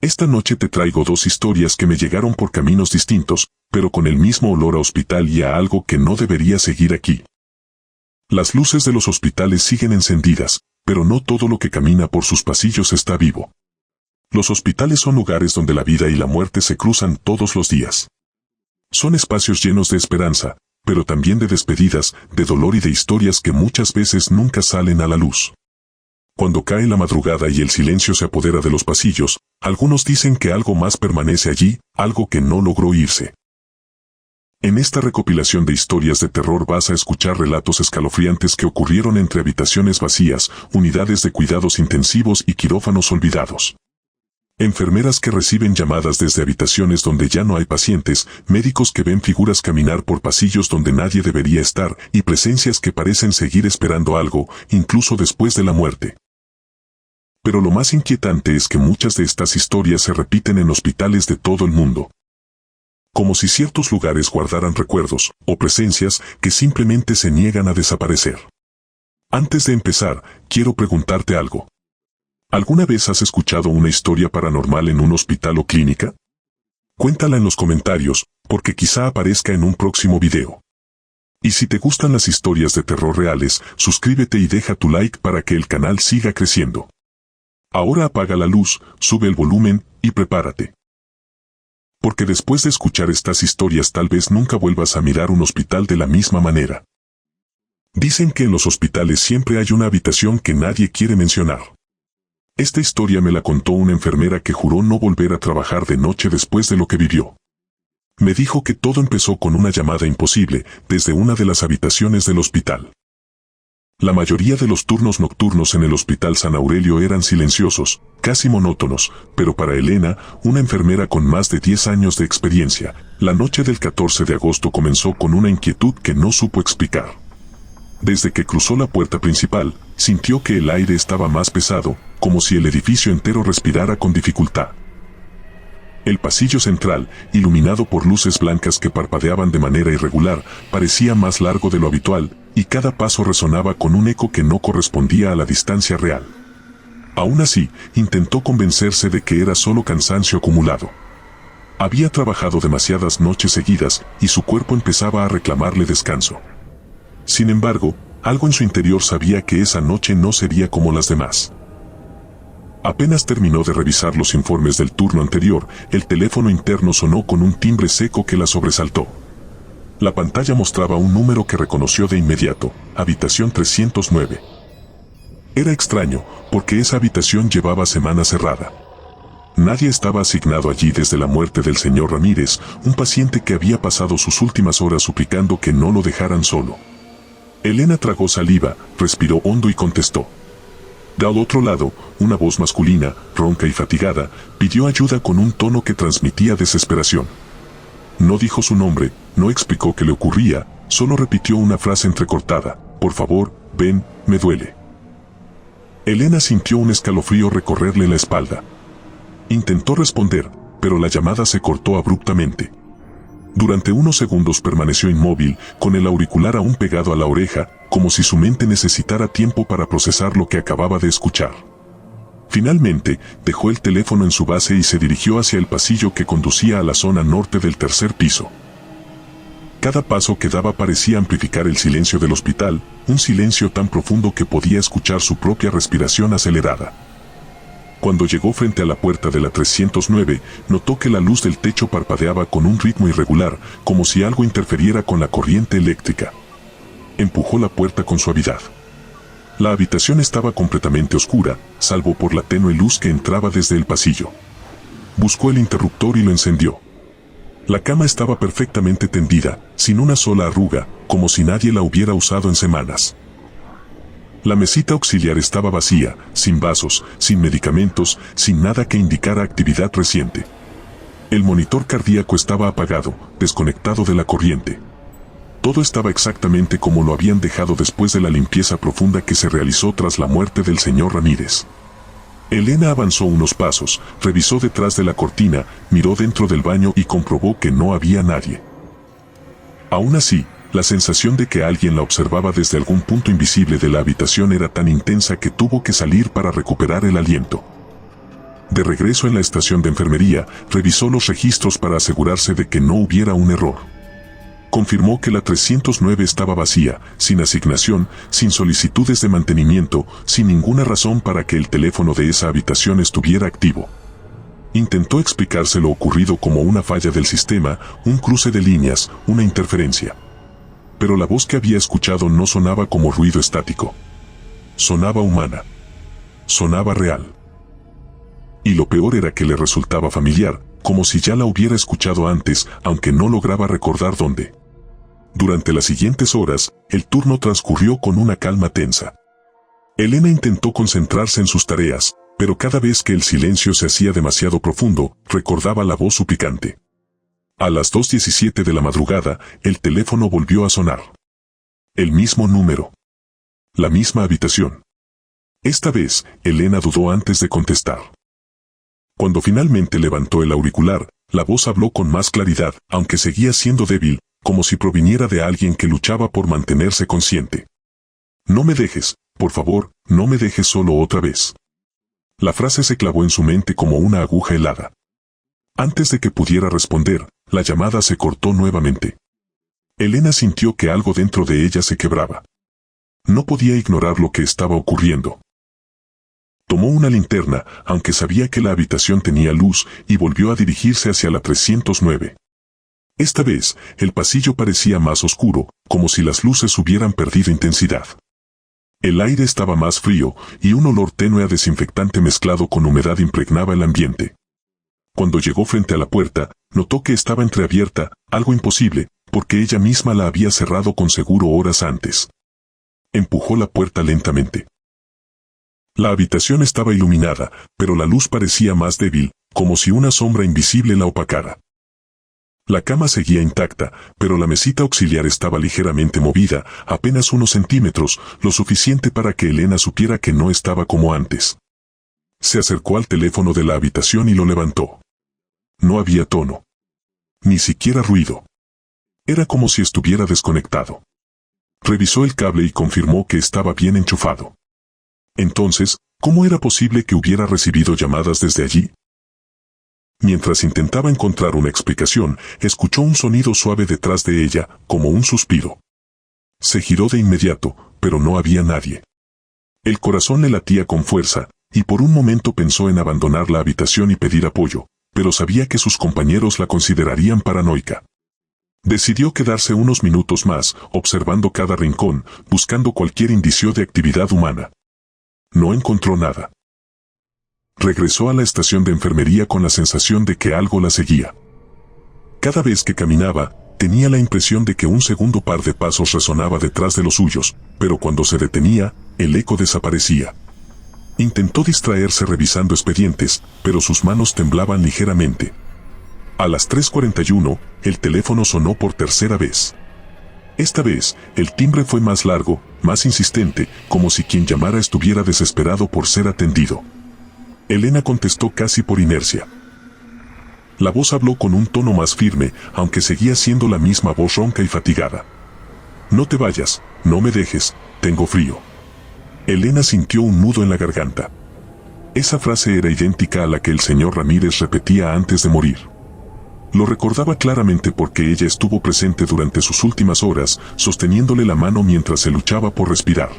Esta noche te traigo dos historias que me llegaron por caminos distintos, pero con el mismo olor a hospital y a algo que no debería seguir aquí. Las luces de los hospitales siguen encendidas, pero no todo lo que camina por sus pasillos está vivo. Los hospitales son lugares donde la vida y la muerte se cruzan todos los días. Son espacios llenos de esperanza, pero también de despedidas, de dolor y de historias que muchas veces nunca salen a la luz. Cuando cae la madrugada y el silencio se apodera de los pasillos, algunos dicen que algo más permanece allí, algo que no logró irse. En esta recopilación de historias de terror vas a escuchar relatos escalofriantes que ocurrieron entre habitaciones vacías, unidades de cuidados intensivos y quirófanos olvidados. Enfermeras que reciben llamadas desde habitaciones donde ya no hay pacientes, médicos que ven figuras caminar por pasillos donde nadie debería estar y presencias que parecen seguir esperando algo, incluso después de la muerte. Pero lo más inquietante es que muchas de estas historias se repiten en hospitales de todo el mundo. Como si ciertos lugares guardaran recuerdos o presencias que simplemente se niegan a desaparecer. Antes de empezar, quiero preguntarte algo. ¿Alguna vez has escuchado una historia paranormal en un hospital o clínica? Cuéntala en los comentarios, porque quizá aparezca en un próximo video. Y si te gustan las historias de terror reales, suscríbete y deja tu like para que el canal siga creciendo. Ahora apaga la luz, sube el volumen, y prepárate. Porque después de escuchar estas historias tal vez nunca vuelvas a mirar un hospital de la misma manera. Dicen que en los hospitales siempre hay una habitación que nadie quiere mencionar. Esta historia me la contó una enfermera que juró no volver a trabajar de noche después de lo que vivió. Me dijo que todo empezó con una llamada imposible, desde una de las habitaciones del hospital. La mayoría de los turnos nocturnos en el Hospital San Aurelio eran silenciosos, casi monótonos, pero para Elena, una enfermera con más de 10 años de experiencia, la noche del 14 de agosto comenzó con una inquietud que no supo explicar. Desde que cruzó la puerta principal, sintió que el aire estaba más pesado, como si el edificio entero respirara con dificultad. El pasillo central, iluminado por luces blancas que parpadeaban de manera irregular, parecía más largo de lo habitual, y cada paso resonaba con un eco que no correspondía a la distancia real. Aún así, intentó convencerse de que era solo cansancio acumulado. Había trabajado demasiadas noches seguidas, y su cuerpo empezaba a reclamarle descanso. Sin embargo, algo en su interior sabía que esa noche no sería como las demás. Apenas terminó de revisar los informes del turno anterior, el teléfono interno sonó con un timbre seco que la sobresaltó. La pantalla mostraba un número que reconoció de inmediato, habitación 309. Era extraño, porque esa habitación llevaba semanas cerrada. Nadie estaba asignado allí desde la muerte del señor Ramírez, un paciente que había pasado sus últimas horas suplicando que no lo dejaran solo. Elena tragó saliva, respiró hondo y contestó. Del otro lado, una voz masculina, ronca y fatigada, pidió ayuda con un tono que transmitía desesperación. No dijo su nombre, no explicó qué le ocurría, solo repitió una frase entrecortada: por favor, ven, me duele. Elena sintió un escalofrío recorrerle la espalda. Intentó responder, pero la llamada se cortó abruptamente. Durante unos segundos permaneció inmóvil, con el auricular aún pegado a la oreja, como si su mente necesitara tiempo para procesar lo que acababa de escuchar. Finalmente, dejó el teléfono en su base y se dirigió hacia el pasillo que conducía a la zona norte del tercer piso. Cada paso que daba parecía amplificar el silencio del hospital, un silencio tan profundo que podía escuchar su propia respiración acelerada. Cuando llegó frente a la puerta de la 309, notó que la luz del techo parpadeaba con un ritmo irregular, como si algo interferiera con la corriente eléctrica. Empujó la puerta con suavidad. La habitación estaba completamente oscura, salvo por la tenue luz que entraba desde el pasillo. Buscó el interruptor y lo encendió. La cama estaba perfectamente tendida, sin una sola arruga, como si nadie la hubiera usado en semanas. La mesita auxiliar estaba vacía, sin vasos, sin medicamentos, sin nada que indicara actividad reciente. El monitor cardíaco estaba apagado, desconectado de la corriente. Todo estaba exactamente como lo habían dejado después de la limpieza profunda que se realizó tras la muerte del señor Ramírez. Elena avanzó unos pasos, revisó detrás de la cortina, miró dentro del baño y comprobó que no había nadie. Aún así, la sensación de que alguien la observaba desde algún punto invisible de la habitación era tan intensa que tuvo que salir para recuperar el aliento. De regreso en la estación de enfermería, revisó los registros para asegurarse de que no hubiera un error. Confirmó que la 309 estaba vacía, sin asignación, sin solicitudes de mantenimiento, sin ninguna razón para que el teléfono de esa habitación estuviera activo. Intentó explicarse lo ocurrido como una falla del sistema, un cruce de líneas, una interferencia. Pero la voz que había escuchado no sonaba como ruido estático. Sonaba humana. Sonaba real. Y lo peor era que le resultaba familiar, como si ya la hubiera escuchado antes, aunque no lograba recordar dónde. Durante las siguientes horas, el turno transcurrió con una calma tensa. Elena intentó concentrarse en sus tareas, pero cada vez que el silencio se hacía demasiado profundo, recordaba la voz suplicante. A las 2:17 de la madrugada, el teléfono volvió a sonar. El mismo número. La misma habitación. Esta vez, Elena dudó antes de contestar. Cuando finalmente levantó el auricular, la voz habló con más claridad, aunque seguía siendo débil, como si proviniera de alguien que luchaba por mantenerse consciente. No me dejes, por favor, no me dejes solo otra vez. La frase se clavó en su mente como una aguja helada. Antes de que pudiera responder, la llamada se cortó nuevamente. Elena sintió que algo dentro de ella se quebraba. No podía ignorar lo que estaba ocurriendo. Tomó una linterna, aunque sabía que la habitación tenía luz, y volvió a dirigirse hacia la 309. Esta vez, el pasillo parecía más oscuro, como si las luces hubieran perdido intensidad. El aire estaba más frío, y un olor tenue a desinfectante mezclado con humedad impregnaba el ambiente. Cuando llegó frente a la puerta, notó que estaba entreabierta, algo imposible, porque ella misma la había cerrado con seguro horas antes. Empujó la puerta lentamente. La habitación estaba iluminada, pero la luz parecía más débil, como si una sombra invisible la opacara. La cama seguía intacta, pero la mesita auxiliar estaba ligeramente movida, apenas unos centímetros, lo suficiente para que Elena supiera que no estaba como antes. Se acercó al teléfono de la habitación y lo levantó. No había tono. Ni siquiera ruido. Era como si estuviera desconectado. Revisó el cable y confirmó que estaba bien enchufado. Entonces, ¿cómo era posible que hubiera recibido llamadas desde allí? Mientras intentaba encontrar una explicación, escuchó un sonido suave detrás de ella, como un suspiro. Se giró de inmediato, pero no había nadie. El corazón le latía con fuerza, y por un momento pensó en abandonar la habitación y pedir apoyo, pero sabía que sus compañeros la considerarían paranoica. Decidió quedarse unos minutos más, observando cada rincón, buscando cualquier indicio de actividad humana. No encontró nada. Regresó a la estación de enfermería con la sensación de que algo la seguía. Cada vez que caminaba, tenía la impresión de que un segundo par de pasos resonaba detrás de los suyos, pero cuando se detenía, el eco desaparecía. Intentó distraerse revisando expedientes, pero sus manos temblaban ligeramente. A las 3:41, el teléfono sonó por tercera vez. Esta vez, el timbre fue más largo, más insistente, como si quien llamara estuviera desesperado por ser atendido. Elena contestó casi por inercia. La voz habló con un tono más firme, aunque seguía siendo la misma voz ronca y fatigada. No te vayas, no me dejes, tengo frío. Elena sintió un nudo en la garganta. Esa frase era idéntica a la que el señor Ramírez repetía antes de morir. Lo recordaba claramente porque ella estuvo presente durante sus últimas horas, sosteniéndole la mano mientras se luchaba por respirar.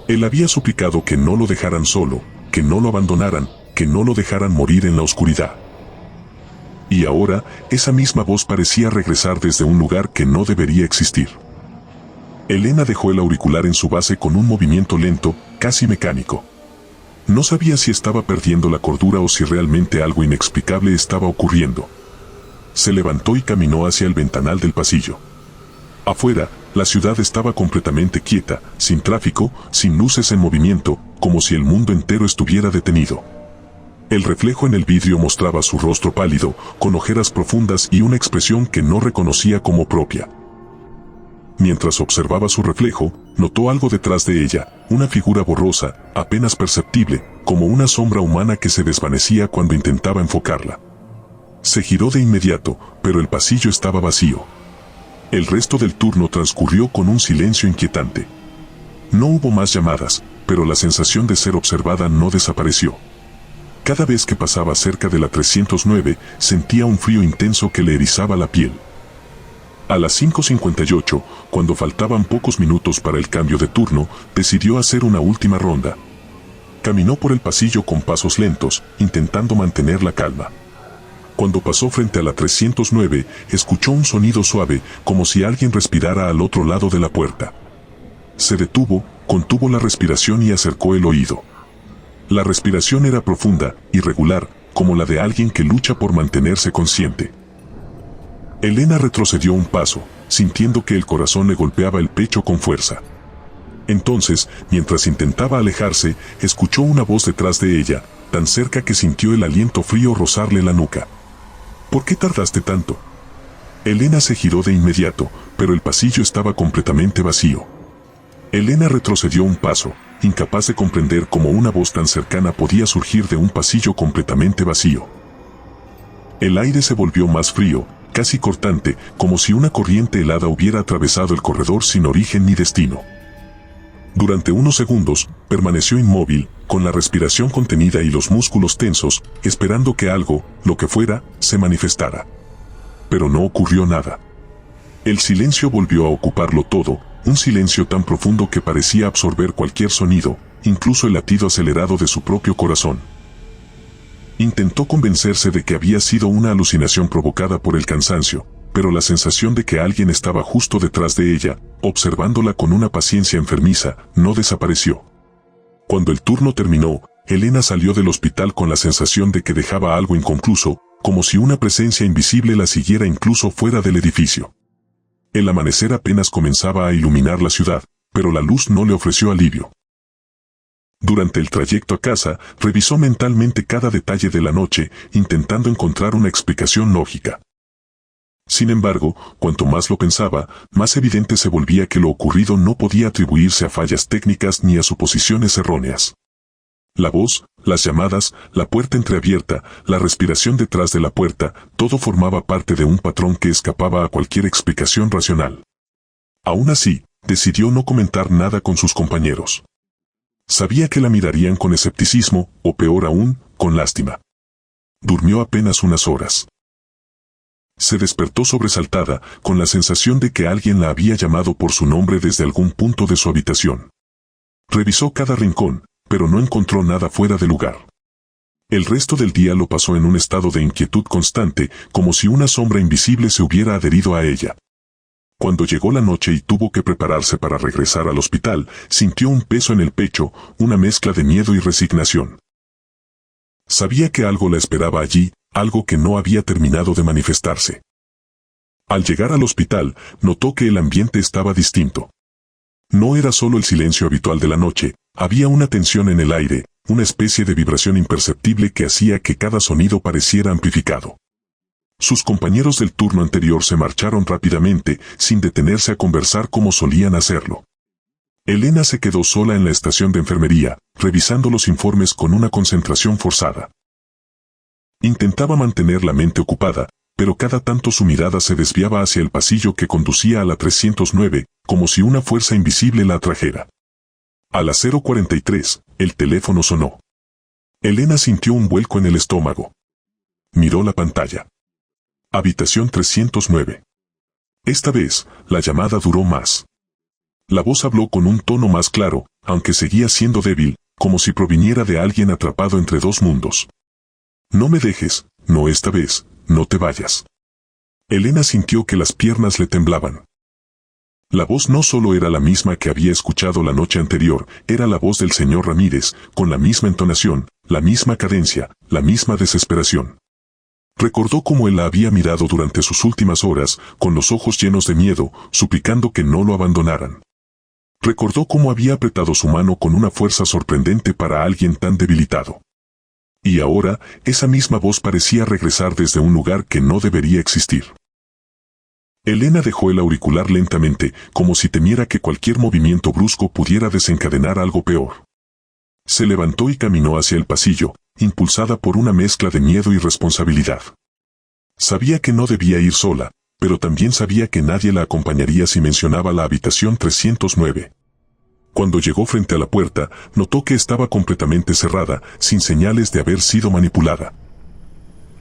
Él había suplicado que no lo dejaran solo, que no lo abandonaran, que no lo dejaran morir en la oscuridad. Y ahora, esa misma voz parecía regresar desde un lugar que no debería existir. Elena dejó el auricular en su base con un movimiento lento, casi mecánico. No sabía si estaba perdiendo la cordura o si realmente algo inexplicable estaba ocurriendo. Se levantó y caminó hacia el ventanal del pasillo. Afuera, la ciudad estaba completamente quieta, sin tráfico, sin luces en movimiento, como si el mundo entero estuviera detenido. El reflejo en el vidrio mostraba su rostro pálido, con ojeras profundas y una expresión que no reconocía como propia. Mientras observaba su reflejo, notó algo detrás de ella, una figura borrosa, apenas perceptible, como una sombra humana que se desvanecía cuando intentaba enfocarla. Se giró de inmediato, pero el pasillo estaba vacío. El resto del turno transcurrió con un silencio inquietante. No hubo más llamadas, pero la sensación de ser observada no desapareció. Cada vez que pasaba cerca de la 309, sentía un frío intenso que le erizaba la piel. A las 5:58, cuando faltaban pocos minutos para el cambio de turno, decidió hacer una última ronda. Caminó por el pasillo con pasos lentos, intentando mantener la calma. Cuando pasó frente a la 309, escuchó un sonido suave, como si alguien respirara al otro lado de la puerta. Se detuvo, contuvo la respiración y acercó el oído. La respiración era profunda, irregular, como la de alguien que lucha por mantenerse consciente. Elena retrocedió un paso, sintiendo que el corazón le golpeaba el pecho con fuerza. Entonces, mientras intentaba alejarse, escuchó una voz detrás de ella, tan cerca que sintió el aliento frío rozarle la nuca. ¿Por qué tardaste tanto? Elena se giró de inmediato, pero el pasillo estaba completamente vacío. Elena retrocedió un paso, incapaz de comprender cómo una voz tan cercana podía surgir de un pasillo completamente vacío. El aire se volvió más frío, casi cortante, como si una corriente helada hubiera atravesado el corredor sin origen ni destino. Durante unos segundos, permaneció inmóvil, con la respiración contenida y los músculos tensos, esperando que algo, lo que fuera, se manifestara. Pero no ocurrió nada. El silencio volvió a ocuparlo todo, un silencio tan profundo que parecía absorber cualquier sonido, incluso el latido acelerado de su propio corazón. Intentó convencerse de que había sido una alucinación provocada por el cansancio, pero la sensación de que alguien estaba justo detrás de ella, observándola con una paciencia enfermiza, no desapareció. Cuando el turno terminó, Elena salió del hospital con la sensación de que dejaba algo inconcluso, como si una presencia invisible la siguiera incluso fuera del edificio. El amanecer apenas comenzaba a iluminar la ciudad, pero la luz no le ofreció alivio. Durante el trayecto a casa, revisó mentalmente cada detalle de la noche, intentando encontrar una explicación lógica. Sin embargo, cuanto más lo pensaba, más evidente se volvía que lo ocurrido no podía atribuirse a fallas técnicas ni a suposiciones erróneas. La voz, las llamadas, la puerta entreabierta, la respiración detrás de la puerta, todo formaba parte de un patrón que escapaba a cualquier explicación racional. Aún así, decidió no comentar nada con sus compañeros. Sabía que la mirarían con escepticismo, o peor aún, con lástima. Durmió apenas unas horas. Se despertó sobresaltada, con la sensación de que alguien la había llamado por su nombre desde algún punto de su habitación. Revisó cada rincón, pero no encontró nada fuera de lugar. El resto del día lo pasó en un estado de inquietud constante, como si una sombra invisible se hubiera adherido a ella. Cuando llegó la noche y tuvo que prepararse para regresar al hospital, sintió un peso en el pecho, una mezcla de miedo y resignación. Sabía que algo la esperaba allí, algo que no había terminado de manifestarse. Al llegar al hospital, notó que el ambiente estaba distinto. No era solo el silencio habitual de la noche, había una tensión en el aire, una especie de vibración imperceptible que hacía que cada sonido pareciera amplificado. Sus compañeros del turno anterior se marcharon rápidamente, sin detenerse a conversar como solían hacerlo. Elena se quedó sola en la estación de enfermería, revisando los informes con una concentración forzada. Intentaba mantener la mente ocupada, pero cada tanto su mirada se desviaba hacia el pasillo que conducía a la 309, como si una fuerza invisible la atrajera. A las 0:43, el teléfono sonó. Elena sintió un vuelco en el estómago. Miró la pantalla. Habitación 309. Esta vez, la llamada duró más. La voz habló con un tono más claro, aunque seguía siendo débil, como si proviniera de alguien atrapado entre dos mundos. No me dejes, no esta vez, no te vayas. Elena sintió que las piernas le temblaban. La voz no solo era la misma que había escuchado la noche anterior, era la voz del señor Ramírez, con la misma entonación, la misma cadencia, la misma desesperación. Recordó cómo él la había mirado durante sus últimas horas, con los ojos llenos de miedo, suplicando que no lo abandonaran. Recordó cómo había apretado su mano con una fuerza sorprendente para alguien tan debilitado. Y ahora, esa misma voz parecía regresar desde un lugar que no debería existir. Elena dejó el auricular lentamente, como si temiera que cualquier movimiento brusco pudiera desencadenar algo peor. Se levantó y caminó hacia el pasillo, impulsada por una mezcla de miedo y responsabilidad. Sabía que no debía ir sola, pero también sabía que nadie la acompañaría si mencionaba la habitación 309. Cuando llegó frente a la puerta, notó que estaba completamente cerrada, sin señales de haber sido manipulada.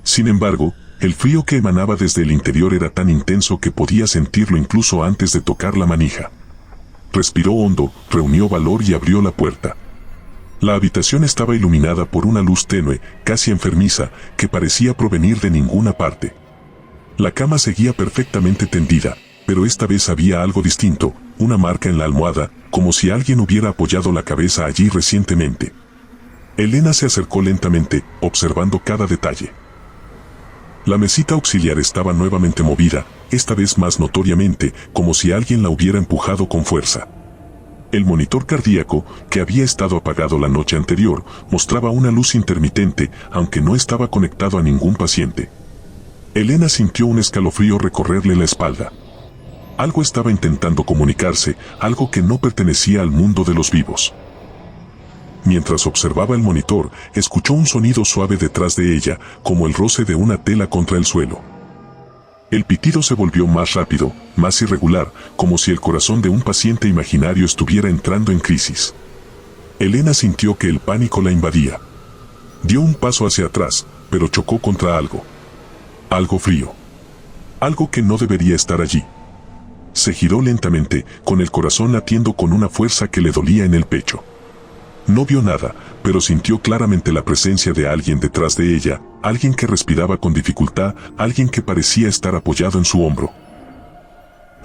Sin embargo, el frío que emanaba desde el interior era tan intenso que podía sentirlo incluso antes de tocar la manija. Respiró hondo, reunió valor y abrió la puerta. La habitación estaba iluminada por una luz tenue, casi enfermiza, que parecía provenir de ninguna parte. La cama seguía perfectamente tendida, pero esta vez había algo distinto, una marca en la almohada, como si alguien hubiera apoyado la cabeza allí recientemente. Elena se acercó lentamente, observando cada detalle. La mesita auxiliar estaba nuevamente movida, esta vez más notoriamente, como si alguien la hubiera empujado con fuerza. El monitor cardíaco, que había estado apagado la noche anterior, mostraba una luz intermitente, aunque no estaba conectado a ningún paciente. Elena sintió un escalofrío recorrerle la espalda. Algo estaba intentando comunicarse, algo que no pertenecía al mundo de los vivos. Mientras observaba el monitor, escuchó un sonido suave detrás de ella, como el roce de una tela contra el suelo. El pitido se volvió más rápido, más irregular, como si el corazón de un paciente imaginario estuviera entrando en crisis. Elena sintió que el pánico la invadía. Dio un paso hacia atrás, pero chocó contra algo. Algo frío. Algo que no debería estar allí. Se giró lentamente, con el corazón latiendo con una fuerza que le dolía en el pecho. No vio nada, pero sintió claramente la presencia de alguien detrás de ella, alguien que respiraba con dificultad, alguien que parecía estar apoyado en su hombro.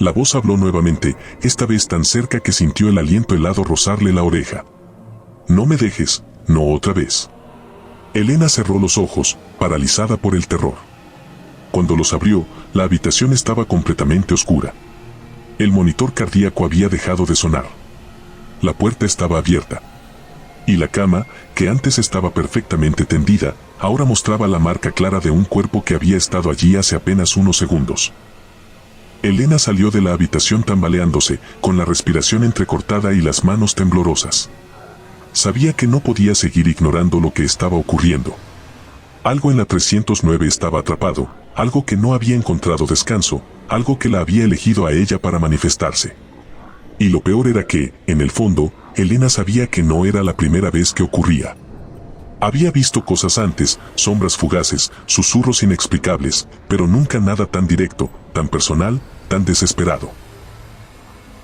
La voz habló nuevamente, esta vez tan cerca que sintió el aliento helado rozarle la oreja. No me dejes, no otra vez. Elena cerró los ojos, paralizada por el terror. Cuando los abrió, la habitación estaba completamente oscura. El monitor cardíaco había dejado de sonar. La puerta estaba abierta. Y la cama, que antes estaba perfectamente tendida, ahora mostraba la marca clara de un cuerpo que había estado allí hace apenas unos segundos. Elena salió de la habitación tambaleándose, con la respiración entrecortada y las manos temblorosas. Sabía que no podía seguir ignorando lo que estaba ocurriendo. Algo en la 309 estaba atrapado, algo que no había encontrado descanso, algo que la había elegido a ella para manifestarse. Y lo peor era que, en el fondo, Elena sabía que no era la primera vez que ocurría. Había visto cosas antes, sombras fugaces, susurros inexplicables, pero nunca nada tan directo, tan personal, tan desesperado.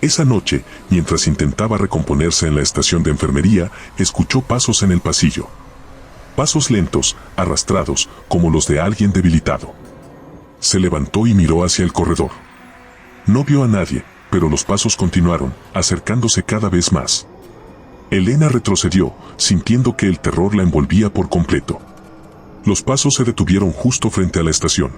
Esa noche, mientras intentaba recomponerse en la estación de enfermería, escuchó pasos en el pasillo. Pasos lentos, arrastrados, como los de alguien debilitado. Se levantó y miró hacia el corredor. No vio a nadie, pero los pasos continuaron, acercándose cada vez más. Elena retrocedió, sintiendo que el terror la envolvía por completo. Los pasos se detuvieron justo frente a la estación.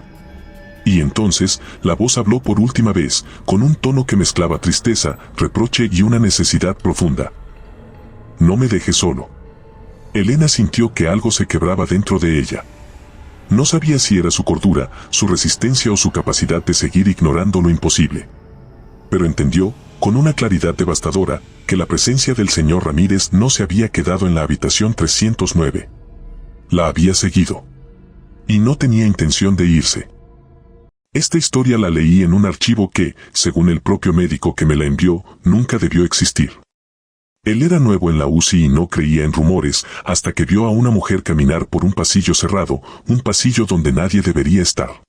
Y entonces, la voz habló por última vez, con un tono que mezclaba tristeza, reproche y una necesidad profunda. No me dejes solo. Elena sintió que algo se quebraba dentro de ella. No sabía si era su cordura, su resistencia o su capacidad de seguir ignorando lo imposible. Pero entendió, con una claridad devastadora, que la presencia del señor Ramírez no se había quedado en la habitación 309. La había seguido. Y no tenía intención de irse. Esta historia la leí en un archivo que, según el propio médico que me la envió, nunca debió existir. Él era nuevo en la UCI y no creía en rumores, hasta que vio a una mujer caminar por un pasillo cerrado, un pasillo donde nadie debería estar.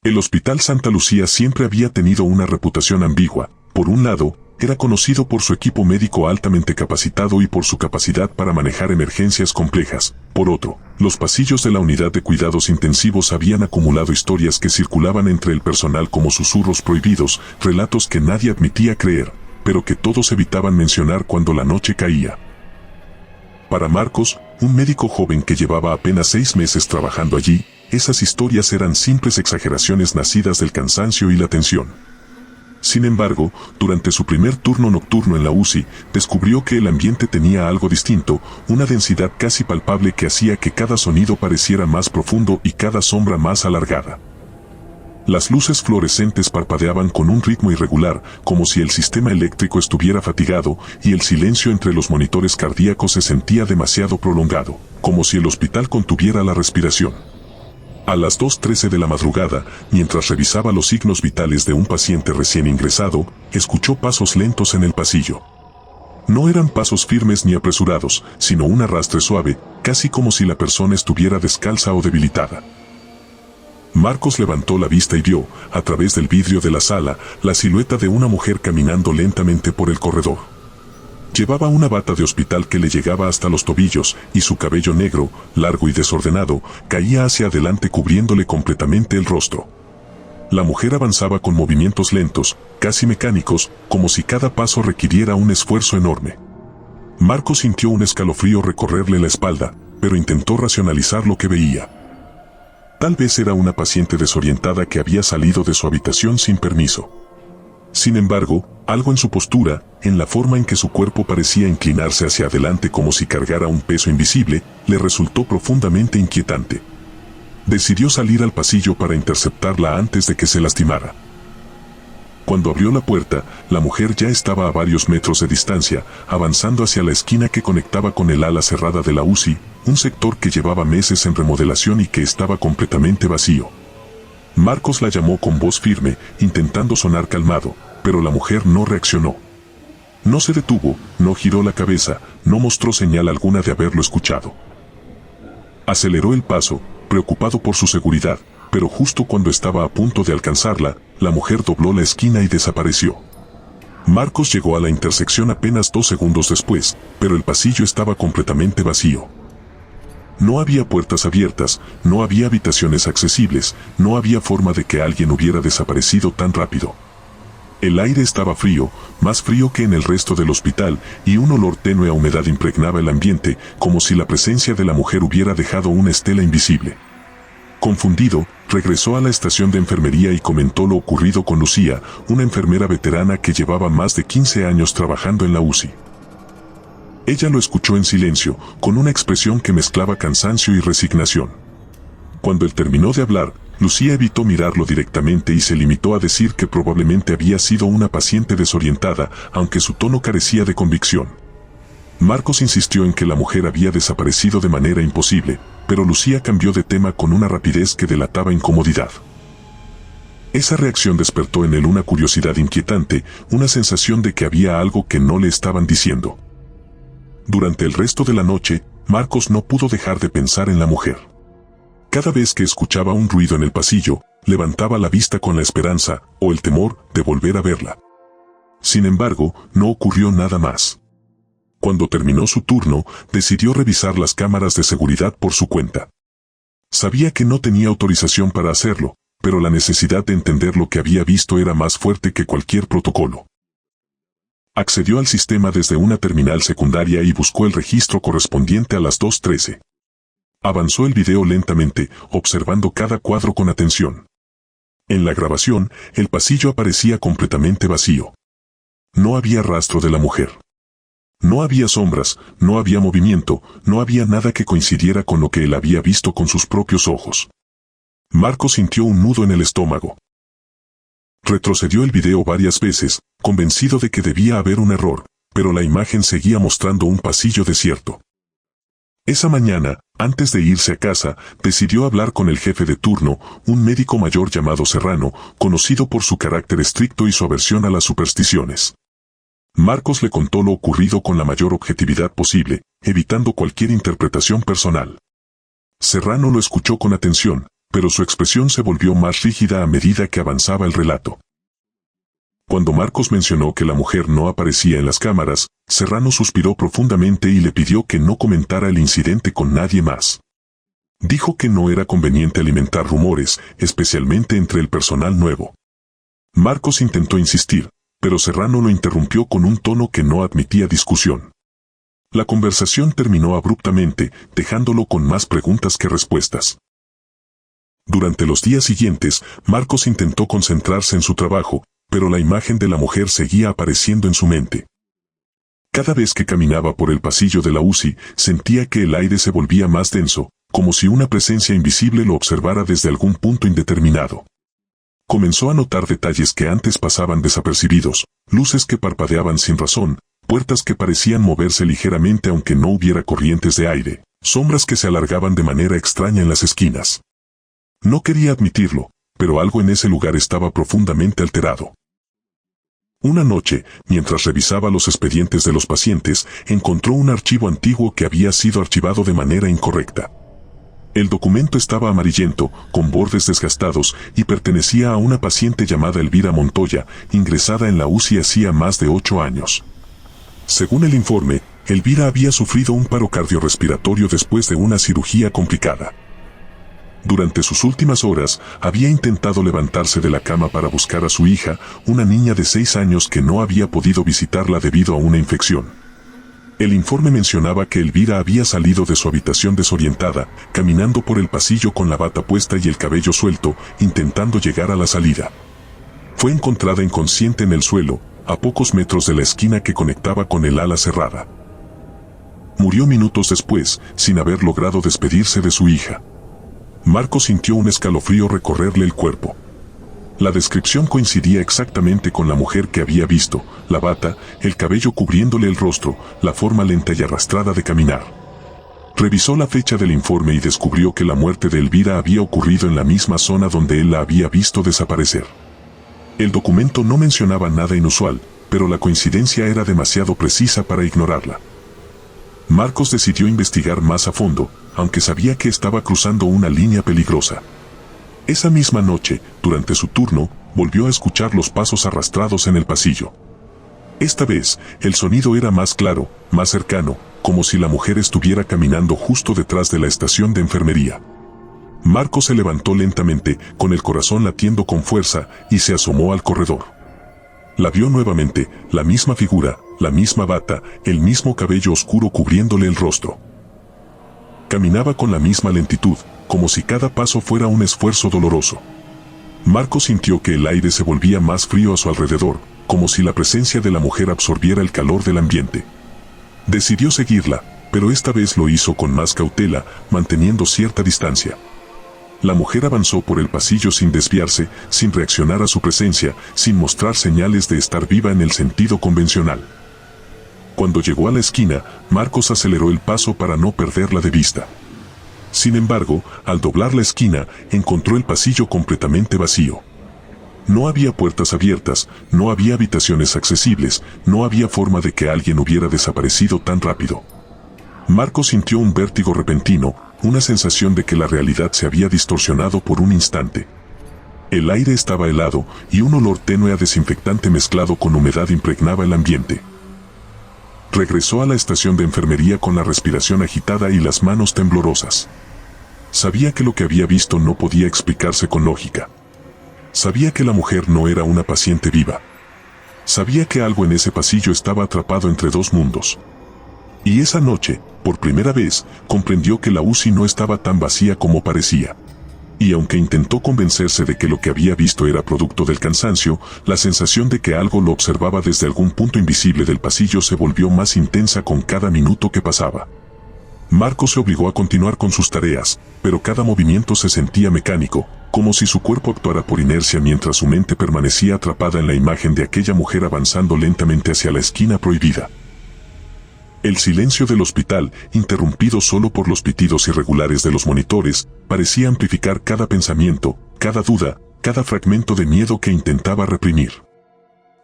El Hospital Santa Lucía siempre había tenido una reputación ambigua. Por un lado, era conocido por su equipo médico altamente capacitado y por su capacidad para manejar emergencias complejas. Por otro, los pasillos de la unidad de cuidados intensivos habían acumulado historias que circulaban entre el personal como susurros prohibidos, relatos que nadie admitía creer, pero que todos evitaban mencionar cuando la noche caía. Para Marcos, un médico joven que llevaba apenas 6 meses trabajando allí, esas historias eran simples exageraciones nacidas del cansancio y la tensión. Sin embargo, durante su primer turno nocturno en la UCI, descubrió que el ambiente tenía algo distinto, una densidad casi palpable que hacía que cada sonido pareciera más profundo y cada sombra más alargada. Las luces fluorescentes parpadeaban con un ritmo irregular, como si el sistema eléctrico estuviera fatigado, y el silencio entre los monitores cardíacos se sentía demasiado prolongado, como si el hospital contuviera la respiración. A las 2:13 de la madrugada, mientras revisaba los signos vitales de un paciente recién ingresado, escuchó pasos lentos en el pasillo. No eran pasos firmes ni apresurados, sino un arrastre suave, casi como si la persona estuviera descalza o debilitada. Marcos levantó la vista y vio, a través del vidrio de la sala, la silueta de una mujer caminando lentamente por el corredor. Llevaba una bata de hospital que le llegaba hasta los tobillos, y su cabello negro, largo y desordenado, caía hacia adelante cubriéndole completamente el rostro. La mujer avanzaba con movimientos lentos, casi mecánicos, como si cada paso requiriera un esfuerzo enorme. Marcos sintió un escalofrío recorrerle la espalda, pero intentó racionalizar lo que veía. Tal vez era una paciente desorientada que había salido de su habitación sin permiso. Sin embargo, algo en su postura, en la forma en que su cuerpo parecía inclinarse hacia adelante como si cargara un peso invisible, le resultó profundamente inquietante. Decidió salir al pasillo para interceptarla antes de que se lastimara. Cuando abrió la puerta, la mujer ya estaba a varios metros de distancia, avanzando hacia la esquina que conectaba con el ala cerrada de la UCI, un sector que llevaba meses en remodelación y que estaba completamente vacío. Marcos la llamó con voz firme, intentando sonar calmado, pero la mujer no reaccionó. No se detuvo, no giró la cabeza, no mostró señal alguna de haberlo escuchado. Aceleró el paso, preocupado por su seguridad, pero justo cuando estaba a punto de alcanzarla, la mujer dobló la esquina y desapareció. Marcos llegó a la intersección apenas 2 segundos después, pero el pasillo estaba completamente vacío. No había puertas abiertas, no había habitaciones accesibles, no había forma de que alguien hubiera desaparecido tan rápido. El aire estaba frío, más frío que en el resto del hospital, y un olor tenue a humedad impregnaba el ambiente, como si la presencia de la mujer hubiera dejado una estela invisible. Confundido, regresó a la estación de enfermería y comentó lo ocurrido con Lucía, una enfermera veterana que llevaba más de 15 años trabajando en la UCI. Ella lo escuchó en silencio, con una expresión que mezclaba cansancio y resignación. Cuando él terminó de hablar, Lucía evitó mirarlo directamente y se limitó a decir que probablemente había sido una paciente desorientada, aunque su tono carecía de convicción. Marcos insistió en que la mujer había desaparecido de manera imposible, pero Lucía cambió de tema con una rapidez que delataba incomodidad. Esa reacción despertó en él una curiosidad inquietante, una sensación de que había algo que no le estaban diciendo. Durante el resto de la noche, Marcos no pudo dejar de pensar en la mujer. Cada vez que escuchaba un ruido en el pasillo, levantaba la vista con la esperanza, o el temor, de volver a verla. Sin embargo, no ocurrió nada más. Cuando terminó su turno, decidió revisar las cámaras de seguridad por su cuenta. Sabía que no tenía autorización para hacerlo, pero la necesidad de entender lo que había visto era más fuerte que cualquier protocolo. Accedió al sistema desde una terminal secundaria y buscó el registro correspondiente a las 2:13. Avanzó el video lentamente, observando cada cuadro con atención. En la grabación, el pasillo aparecía completamente vacío. No había rastro de la mujer. No había sombras, no había movimiento, no había nada que coincidiera con lo que él había visto con sus propios ojos. Marcos sintió un nudo en el estómago. Retrocedió el video varias veces, convencido de que debía haber un error, pero la imagen seguía mostrando un pasillo desierto. Esa mañana, antes de irse a casa, decidió hablar con el jefe de turno, un médico mayor llamado Serrano, conocido por su carácter estricto y su aversión a las supersticiones. Marcos le contó lo ocurrido con la mayor objetividad posible, evitando cualquier interpretación personal. Serrano lo escuchó con atención, pero su expresión se volvió más rígida a medida que avanzaba el relato. Cuando Marcos mencionó que la mujer no aparecía en las cámaras, Serrano suspiró profundamente y le pidió que no comentara el incidente con nadie más. Dijo que no era conveniente alimentar rumores, especialmente entre el personal nuevo. Marcos intentó insistir, pero Serrano lo interrumpió con un tono que no admitía discusión. La conversación terminó abruptamente, dejándolo con más preguntas que respuestas. Durante los días siguientes, Marcos intentó concentrarse en su trabajo, pero la imagen de la mujer seguía apareciendo en su mente. Cada vez que caminaba por el pasillo de la UCI, sentía que el aire se volvía más denso, como si una presencia invisible lo observara desde algún punto indeterminado. Comenzó a notar detalles que antes pasaban desapercibidos, luces que parpadeaban sin razón, puertas que parecían moverse ligeramente aunque no hubiera corrientes de aire, sombras que se alargaban de manera extraña en las esquinas. No quería admitirlo, pero algo en ese lugar estaba profundamente alterado. Una noche, mientras revisaba los expedientes de los pacientes, encontró un archivo antiguo que había sido archivado de manera incorrecta. El documento estaba amarillento, con bordes desgastados, y pertenecía a una paciente llamada Elvira Montoya, ingresada en la UCI hacía más de 8 años. Según el informe, Elvira había sufrido un paro cardiorrespiratorio después de una cirugía complicada. Durante sus últimas horas, había intentado levantarse de la cama para buscar a su hija, una niña de 6 años que no había podido visitarla debido a una infección. El informe mencionaba que Elvira había salido de su habitación desorientada, caminando por el pasillo con la bata puesta y el cabello suelto, intentando llegar a la salida. Fue encontrada inconsciente en el suelo, a pocos metros de la esquina que conectaba con el ala cerrada. Murió minutos después, sin haber logrado despedirse de su hija. Marcos sintió un escalofrío recorrerle el cuerpo. La descripción coincidía exactamente con la mujer que había visto, la bata, el cabello cubriéndole el rostro, la forma lenta y arrastrada de caminar. Revisó la fecha del informe y descubrió que la muerte de Elvira había ocurrido en la misma zona donde él la había visto desaparecer. El documento no mencionaba nada inusual, pero la coincidencia era demasiado precisa para ignorarla. Marcos decidió investigar más a fondo, aunque sabía que estaba cruzando una línea peligrosa. Esa misma noche, durante su turno, volvió a escuchar los pasos arrastrados en el pasillo. Esta vez, el sonido era más claro, más cercano, como si la mujer estuviera caminando justo detrás de la estación de enfermería. Marcos se levantó lentamente, con el corazón latiendo con fuerza, y se asomó al corredor. La vio nuevamente, la misma figura, la misma bata, el mismo cabello oscuro cubriéndole el rostro. Caminaba con la misma lentitud, como si cada paso fuera un esfuerzo doloroso. Marcos sintió que el aire se volvía más frío a su alrededor, como si la presencia de la mujer absorbiera el calor del ambiente. Decidió seguirla, pero esta vez lo hizo con más cautela, manteniendo cierta distancia. La mujer avanzó por el pasillo sin desviarse, sin reaccionar a su presencia, sin mostrar señales de estar viva en el sentido convencional. Cuando llegó a la esquina, Marcos aceleró el paso para no perderla de vista. Sin embargo, al doblar la esquina, encontró el pasillo completamente vacío. No había puertas abiertas, no había habitaciones accesibles, no había forma de que alguien hubiera desaparecido tan rápido. Marcos sintió un vértigo repentino, una sensación de que la realidad se había distorsionado por un instante. El aire estaba helado y un olor tenue a desinfectante mezclado con humedad impregnaba el ambiente. Regresó a la estación de enfermería con la respiración agitada y las manos temblorosas. Sabía que lo que había visto no podía explicarse con lógica. Sabía que la mujer no era una paciente viva. Sabía que algo en ese pasillo estaba atrapado entre dos mundos. Y esa noche, por primera vez, comprendió que la UCI no estaba tan vacía como parecía. Y aunque intentó convencerse de que lo que había visto era producto del cansancio, la sensación de que algo lo observaba desde algún punto invisible del pasillo se volvió más intensa con cada minuto que pasaba. Marcos se obligó a continuar con sus tareas, pero cada movimiento se sentía mecánico, como si su cuerpo actuara por inercia mientras su mente permanecía atrapada en la imagen de aquella mujer avanzando lentamente hacia la esquina prohibida. El silencio del hospital, interrumpido solo por los pitidos irregulares de los monitores, parecía amplificar cada pensamiento, cada duda, cada fragmento de miedo que intentaba reprimir.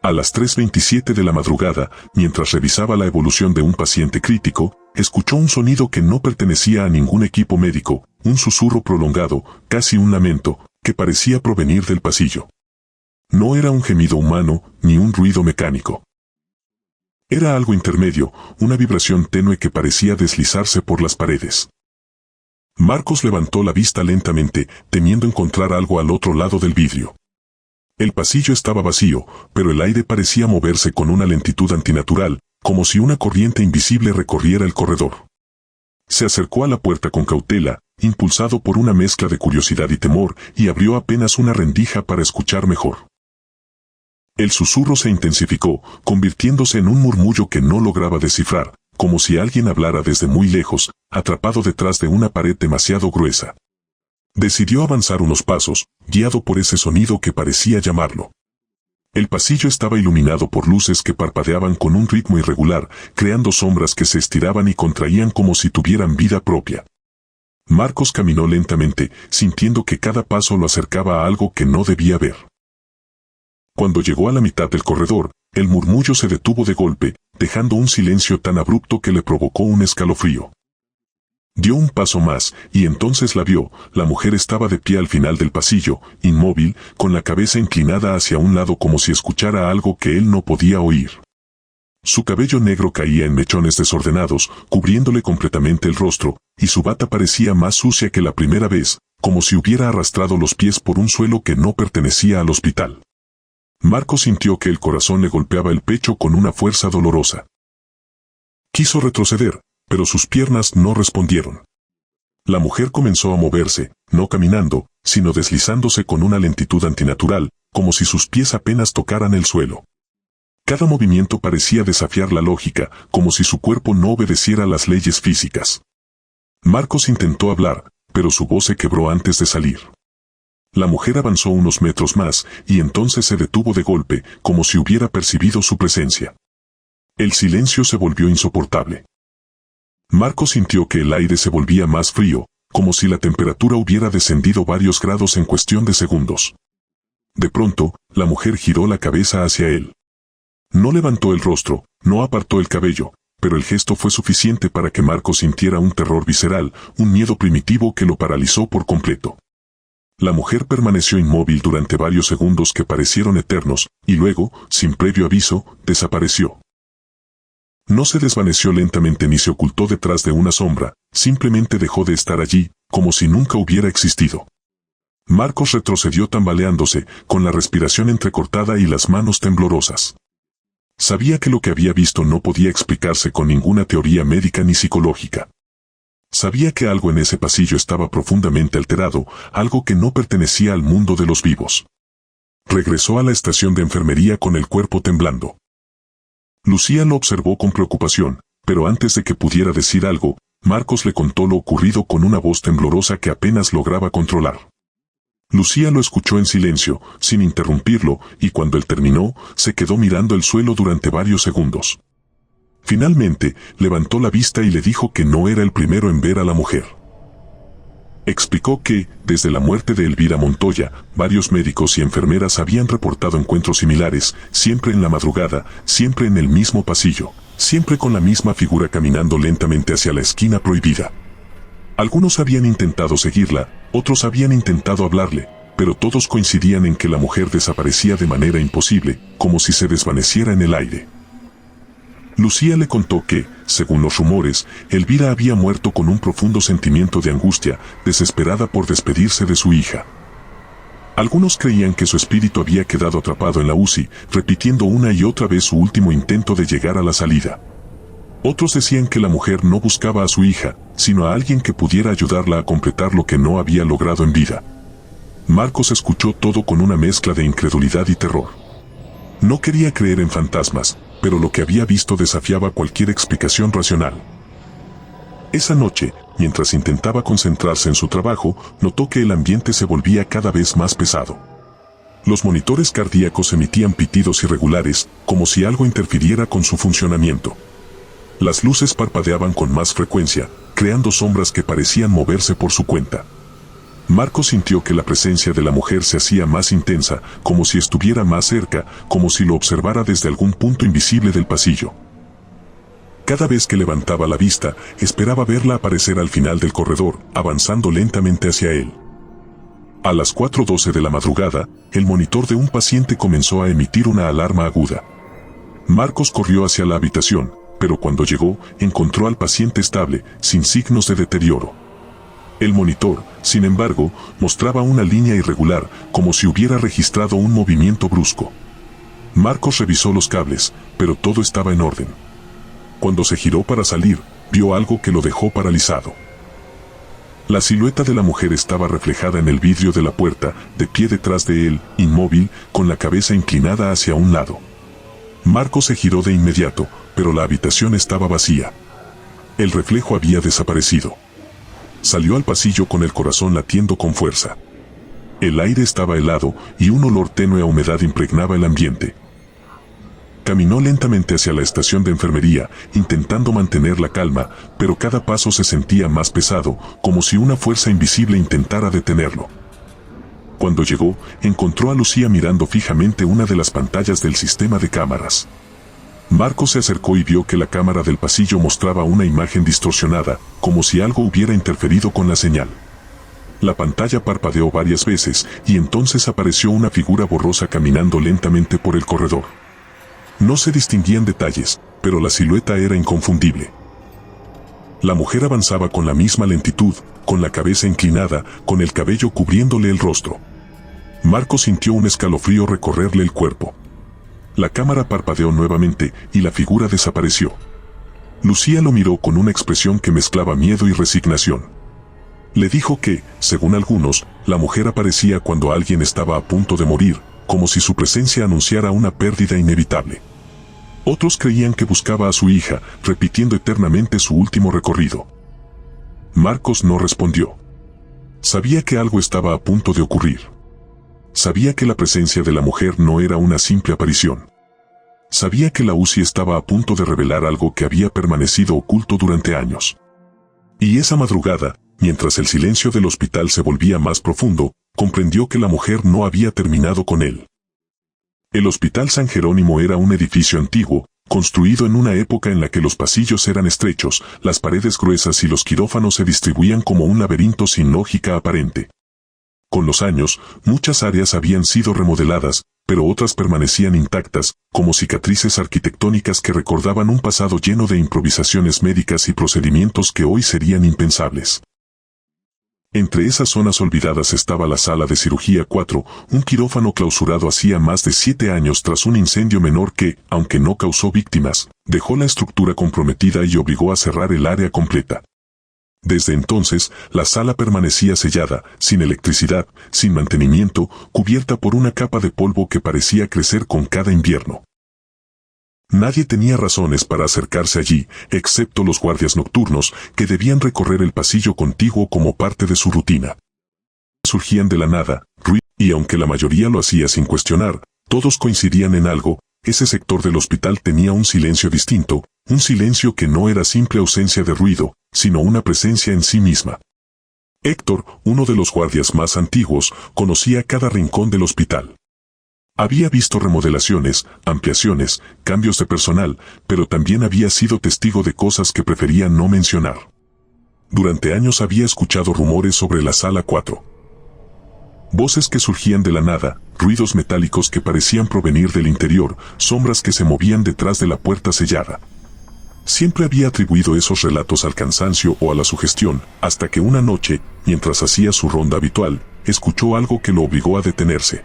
A las 3:27 de la madrugada, mientras revisaba la evolución de un paciente crítico, escuchó un sonido que no pertenecía a ningún equipo médico, un susurro prolongado, casi un lamento, que parecía provenir del pasillo. No era un gemido humano, ni un ruido mecánico. Era algo intermedio, una vibración tenue que parecía deslizarse por las paredes. Marcos levantó la vista lentamente, temiendo encontrar algo al otro lado del vidrio. El pasillo estaba vacío, pero el aire parecía moverse con una lentitud antinatural, como si una corriente invisible recorriera el corredor. Se acercó a la puerta con cautela, impulsado por una mezcla de curiosidad y temor, y abrió apenas una rendija para escuchar mejor. El susurro se intensificó, convirtiéndose en un murmullo que no lograba descifrar, como si alguien hablara desde muy lejos, atrapado detrás de una pared demasiado gruesa. Decidió avanzar unos pasos, guiado por ese sonido que parecía llamarlo. El pasillo estaba iluminado por luces que parpadeaban con un ritmo irregular, creando sombras que se estiraban y contraían como si tuvieran vida propia. Marcos caminó lentamente, sintiendo que cada paso lo acercaba a algo que no debía ver. Cuando llegó a la mitad del corredor, El murmullo se detuvo de golpe, dejando un silencio tan abrupto que le provocó un escalofrío. Dio un paso más, y entonces la vio. La mujer estaba de pie al final del pasillo, inmóvil, con la cabeza inclinada hacia un lado como si escuchara algo que él no podía oír. Su cabello negro caía en mechones desordenados, cubriéndole completamente el rostro, y su bata parecía más sucia que la primera vez, como si hubiera arrastrado los pies por un suelo que no pertenecía al hospital. Marco sintió que el corazón le golpeaba el pecho con una fuerza dolorosa. Quiso retroceder, pero sus piernas no respondieron. La mujer comenzó a moverse, no caminando, sino deslizándose con una lentitud antinatural, como si sus pies apenas tocaran el suelo. Cada movimiento parecía desafiar la lógica, como si su cuerpo no obedeciera las leyes físicas. Marcos intentó hablar, pero su voz se quebró antes de salir. La mujer avanzó unos metros más, y entonces se detuvo de golpe, como si hubiera percibido su presencia. El silencio se volvió insoportable. Marcos sintió que el aire se volvía más frío, como si la temperatura hubiera descendido varios grados en cuestión de segundos. De pronto, la mujer giró la cabeza hacia él. No levantó el rostro, no apartó el cabello, pero el gesto fue suficiente para que Marcos sintiera un terror visceral, un miedo primitivo que lo paralizó por completo. La mujer permaneció inmóvil durante varios segundos que parecieron eternos, y luego, sin previo aviso, desapareció. No se desvaneció lentamente ni se ocultó detrás de una sombra, simplemente dejó de estar allí, como si nunca hubiera existido. Marcos retrocedió tambaleándose, con la respiración entrecortada y las manos temblorosas. Sabía que lo que había visto no podía explicarse con ninguna teoría médica ni psicológica. Sabía que algo en ese pasillo estaba profundamente alterado, algo que no pertenecía al mundo de los vivos. Regresó a la estación de enfermería con el cuerpo temblando. Lucía lo observó con preocupación, pero antes de que pudiera decir algo, Marcos le contó lo ocurrido con una voz temblorosa que apenas lograba controlar. Lucía lo escuchó en silencio, sin interrumpirlo, y cuando él terminó, se quedó mirando el suelo durante varios segundos. Finalmente, levantó la vista y le dijo que no era el primero en ver a la mujer. Explicó que, desde la muerte de Elvira Montoya, varios médicos y enfermeras habían reportado encuentros similares, siempre en la madrugada, siempre en el mismo pasillo, siempre con la misma figura caminando lentamente hacia la esquina prohibida. Algunos habían intentado seguirla, otros habían intentado hablarle, pero todos coincidían en que la mujer desaparecía de manera imposible, como si se desvaneciera en el aire. Lucía le contó que, según los rumores, Elvira había muerto con un profundo sentimiento de angustia, desesperada por despedirse de su hija. Algunos creían que su espíritu había quedado atrapado en la UCI, repitiendo una y otra vez su último intento de llegar a la salida. Otros decían que la mujer no buscaba a su hija, sino a alguien que pudiera ayudarla a completar lo que no había logrado en vida. Marcos escuchó todo con una mezcla de incredulidad y terror. No quería creer en fantasmas, pero lo que había visto desafiaba cualquier explicación racional. Esa noche, mientras intentaba concentrarse en su trabajo, notó que el ambiente se volvía cada vez más pesado. Los monitores cardíacos emitían pitidos irregulares, como si algo interfiriera con su funcionamiento. Las luces parpadeaban con más frecuencia, creando sombras que parecían moverse por su cuenta. Marcos sintió que la presencia de la mujer se hacía más intensa, como si estuviera más cerca, como si lo observara desde algún punto invisible del pasillo. Cada vez que levantaba la vista, esperaba verla aparecer al final del corredor, avanzando lentamente hacia él. A las 4:12 de la madrugada, el monitor de un paciente comenzó a emitir una alarma aguda. Marcos corrió hacia la habitación, pero cuando llegó, encontró al paciente estable, sin signos de deterioro. El monitor, sin embargo, mostraba una línea irregular, como si hubiera registrado un movimiento brusco. Marcos revisó los cables, pero todo estaba en orden. Cuando se giró para salir, vio algo que lo dejó paralizado. La silueta de la mujer estaba reflejada en el vidrio de la puerta, de pie detrás de él, inmóvil, con la cabeza inclinada hacia un lado. Marcos se giró de inmediato, pero la habitación estaba vacía. El reflejo había desaparecido. Salió al pasillo con el corazón latiendo con fuerza. El aire estaba helado y un olor tenue a humedad impregnaba el ambiente. Caminó lentamente hacia la estación de enfermería, intentando mantener la calma, pero cada paso se sentía más pesado, como si una fuerza invisible intentara detenerlo. Cuando llegó, encontró a Lucía mirando fijamente una de las pantallas del sistema de cámaras. Marcos se acercó y vio que la cámara del pasillo mostraba una imagen distorsionada, como si algo hubiera interferido con la señal. La pantalla parpadeó varias veces y entonces apareció una figura borrosa caminando lentamente por el corredor. No se distinguían detalles, pero la silueta era inconfundible. La mujer avanzaba con la misma lentitud, con la cabeza inclinada, con el cabello cubriéndole el rostro. Marcos sintió un escalofrío recorrerle el cuerpo. La cámara parpadeó nuevamente y la figura desapareció. Lucía lo miró con una expresión que mezclaba miedo y resignación. Le dijo que, según algunos, la mujer aparecía cuando alguien estaba a punto de morir, como si su presencia anunciara una pérdida inevitable. Otros creían que buscaba a su hija, repitiendo eternamente su último recorrido. Marcos no respondió. Sabía que algo estaba a punto de ocurrir. Sabía que la presencia de la mujer no era una simple aparición. Sabía que la UCI estaba a punto de revelar algo que había permanecido oculto durante años. Y esa madrugada, mientras el silencio del hospital se volvía más profundo, comprendió que la mujer no había terminado con él. El Hospital San Jerónimo era un edificio antiguo, construido en una época en la que los pasillos eran estrechos, las paredes gruesas y los quirófanos se distribuían como un laberinto sin lógica aparente. Con los años, muchas áreas habían sido remodeladas, pero otras permanecían intactas, como cicatrices arquitectónicas que recordaban un pasado lleno de improvisaciones médicas y procedimientos que hoy serían impensables. Entre esas zonas olvidadas estaba la sala de cirugía 4, un quirófano clausurado hacía más de 7 años tras un incendio menor que, aunque no causó víctimas, dejó la estructura comprometida y obligó a cerrar el área completa. Desde entonces, la sala permanecía sellada, sin electricidad, sin mantenimiento, cubierta por una capa de polvo que parecía crecer con cada invierno. Nadie tenía razones para acercarse allí, excepto los guardias nocturnos, que debían recorrer el pasillo contiguo como parte de su rutina. Surgían de la nada, y aunque la mayoría lo hacía sin cuestionar, todos coincidían en algo: ese sector del hospital tenía un silencio distinto, un silencio que no era simple ausencia de ruido, sino una presencia en sí misma. Héctor, uno de los guardias más antiguos, conocía cada rincón del hospital. Había visto remodelaciones, ampliaciones, cambios de personal, pero también había sido testigo de cosas que prefería no mencionar. Durante años había escuchado rumores sobre la sala 4. Voces que surgían de la nada, ruidos metálicos que parecían provenir del interior, sombras que se movían detrás de la puerta sellada. Siempre había atribuido esos relatos al cansancio o a la sugestión, hasta que una noche, mientras hacía su ronda habitual, escuchó algo que lo obligó a detenerse.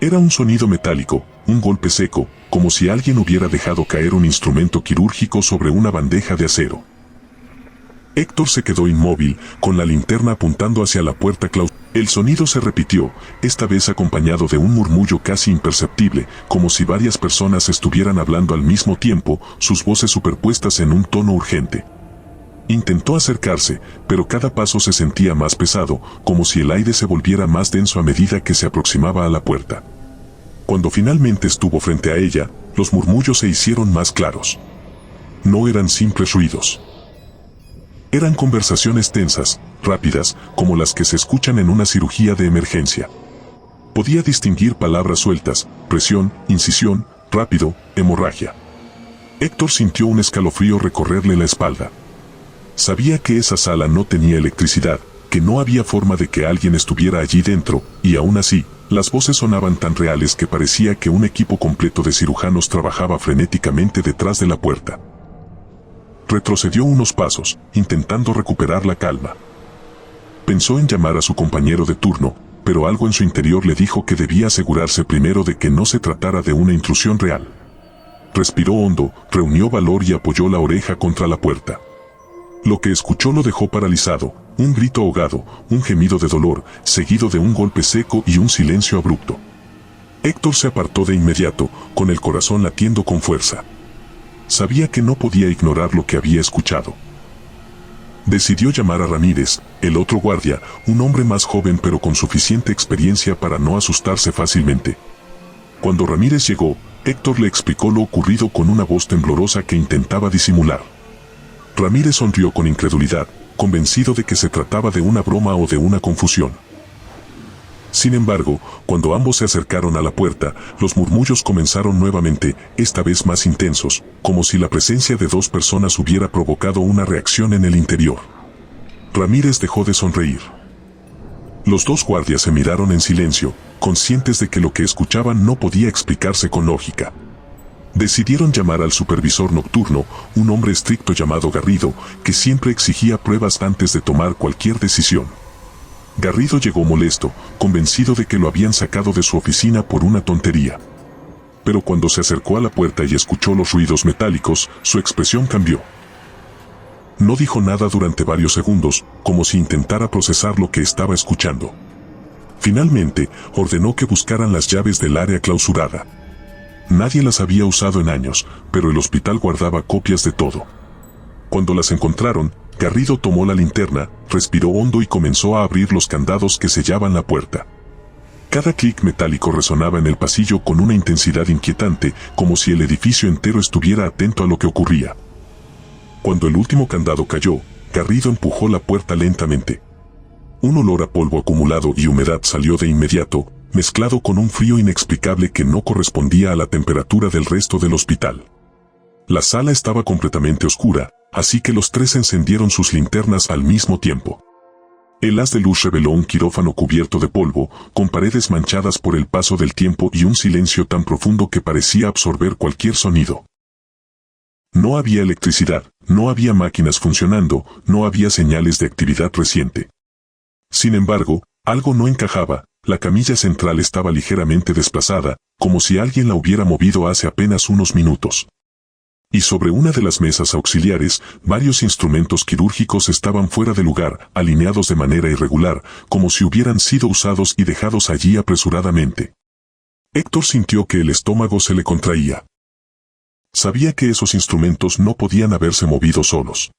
Era un sonido metálico, un golpe seco, como si alguien hubiera dejado caer un instrumento quirúrgico sobre una bandeja de acero. Héctor se quedó inmóvil, con la linterna apuntando hacia la puerta clausurada. El sonido se repitió, esta vez acompañado de un murmullo casi imperceptible, como si varias personas estuvieran hablando al mismo tiempo, sus voces superpuestas en un tono urgente. Intentó acercarse, pero cada paso se sentía más pesado, como si el aire se volviera más denso a medida que se aproximaba a la puerta. Cuando finalmente estuvo frente a ella, los murmullos se hicieron más claros. No eran simples ruidos. Eran conversaciones tensas, rápidas, como las que se escuchan en una cirugía de emergencia. Podía distinguir palabras sueltas: presión, incisión, rápido, hemorragia. Héctor sintió un escalofrío recorrerle la espalda. Sabía que esa sala no tenía electricidad, que no había forma de que alguien estuviera allí dentro, y aún así, las voces sonaban tan reales que parecía que un equipo completo de cirujanos trabajaba frenéticamente detrás de la puerta. Retrocedió unos pasos, intentando recuperar la calma. Pensó en llamar a su compañero de turno, pero algo en su interior le dijo que debía asegurarse primero de que no se tratara de una intrusión real. Respiró hondo, reunió valor y apoyó la oreja contra la puerta. Lo que escuchó lo dejó paralizado: un grito ahogado, un gemido de dolor, seguido de un golpe seco y un silencio abrupto. Héctor se apartó de inmediato, con el corazón latiendo con fuerza. Sabía que no podía ignorar lo que había escuchado. Decidió llamar a Ramírez, el otro guardia, un hombre más joven pero con suficiente experiencia para no asustarse fácilmente. Cuando Ramírez llegó, Héctor le explicó lo ocurrido con una voz temblorosa que intentaba disimular. Ramírez sonrió con incredulidad, convencido de que se trataba de una broma o de una confusión. Sin embargo, cuando ambos se acercaron a la puerta, los murmullos comenzaron nuevamente, esta vez más intensos, como si la presencia de dos personas hubiera provocado una reacción en el interior. Ramírez dejó de sonreír. Los dos guardias se miraron en silencio, conscientes de que lo que escuchaban no podía explicarse con lógica. Decidieron llamar al supervisor nocturno, un hombre estricto llamado Garrido, que siempre exigía pruebas antes de tomar cualquier decisión. Garrido llegó molesto, convencido de que lo habían sacado de su oficina por una tontería. Pero cuando se acercó a la puerta y escuchó los ruidos metálicos, su expresión cambió. No dijo nada durante varios segundos, como si intentara procesar lo que estaba escuchando. Finalmente, ordenó que buscaran las llaves del área clausurada. Nadie las había usado en años, pero el hospital guardaba copias de todo. Cuando las encontraron, Garrido tomó la linterna, respiró hondo y comenzó a abrir los candados que sellaban la puerta. Cada clic metálico resonaba en el pasillo con una intensidad inquietante, como si el edificio entero estuviera atento a lo que ocurría. Cuando el último candado cayó, Garrido empujó la puerta lentamente. Un olor a polvo acumulado y humedad salió de inmediato, mezclado con un frío inexplicable que no correspondía a la temperatura del resto del hospital. La sala estaba completamente oscura, así que los tres encendieron sus linternas al mismo tiempo. El haz de luz reveló un quirófano cubierto de polvo, con paredes manchadas por el paso del tiempo y un silencio tan profundo que parecía absorber cualquier sonido. No había electricidad, no había máquinas funcionando, no había señales de actividad reciente. Sin embargo, algo no encajaba, la camilla central estaba ligeramente desplazada, como si alguien la hubiera movido hace apenas unos minutos. Y sobre una de las mesas auxiliares, varios instrumentos quirúrgicos estaban fuera de lugar, alineados de manera irregular, como si hubieran sido usados y dejados allí apresuradamente. Héctor sintió que el estómago se le contraía. Sabía que esos instrumentos no podían haberse movido solos.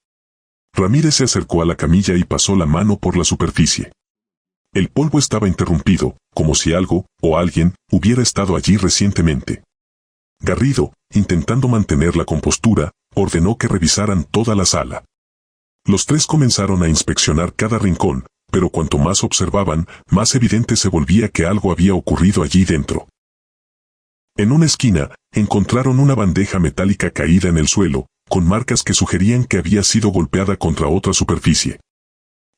Ramírez se acercó a la camilla y pasó la mano por la superficie. El polvo estaba interrumpido, como si algo, o alguien, hubiera estado allí recientemente. Garrido, intentando mantener la compostura, ordenó que revisaran toda la sala. Los tres comenzaron a inspeccionar cada rincón, pero cuanto más observaban, más evidente se volvía que algo había ocurrido allí dentro. En una esquina, encontraron una bandeja metálica caída en el suelo, con marcas que sugerían que había sido golpeada contra otra superficie.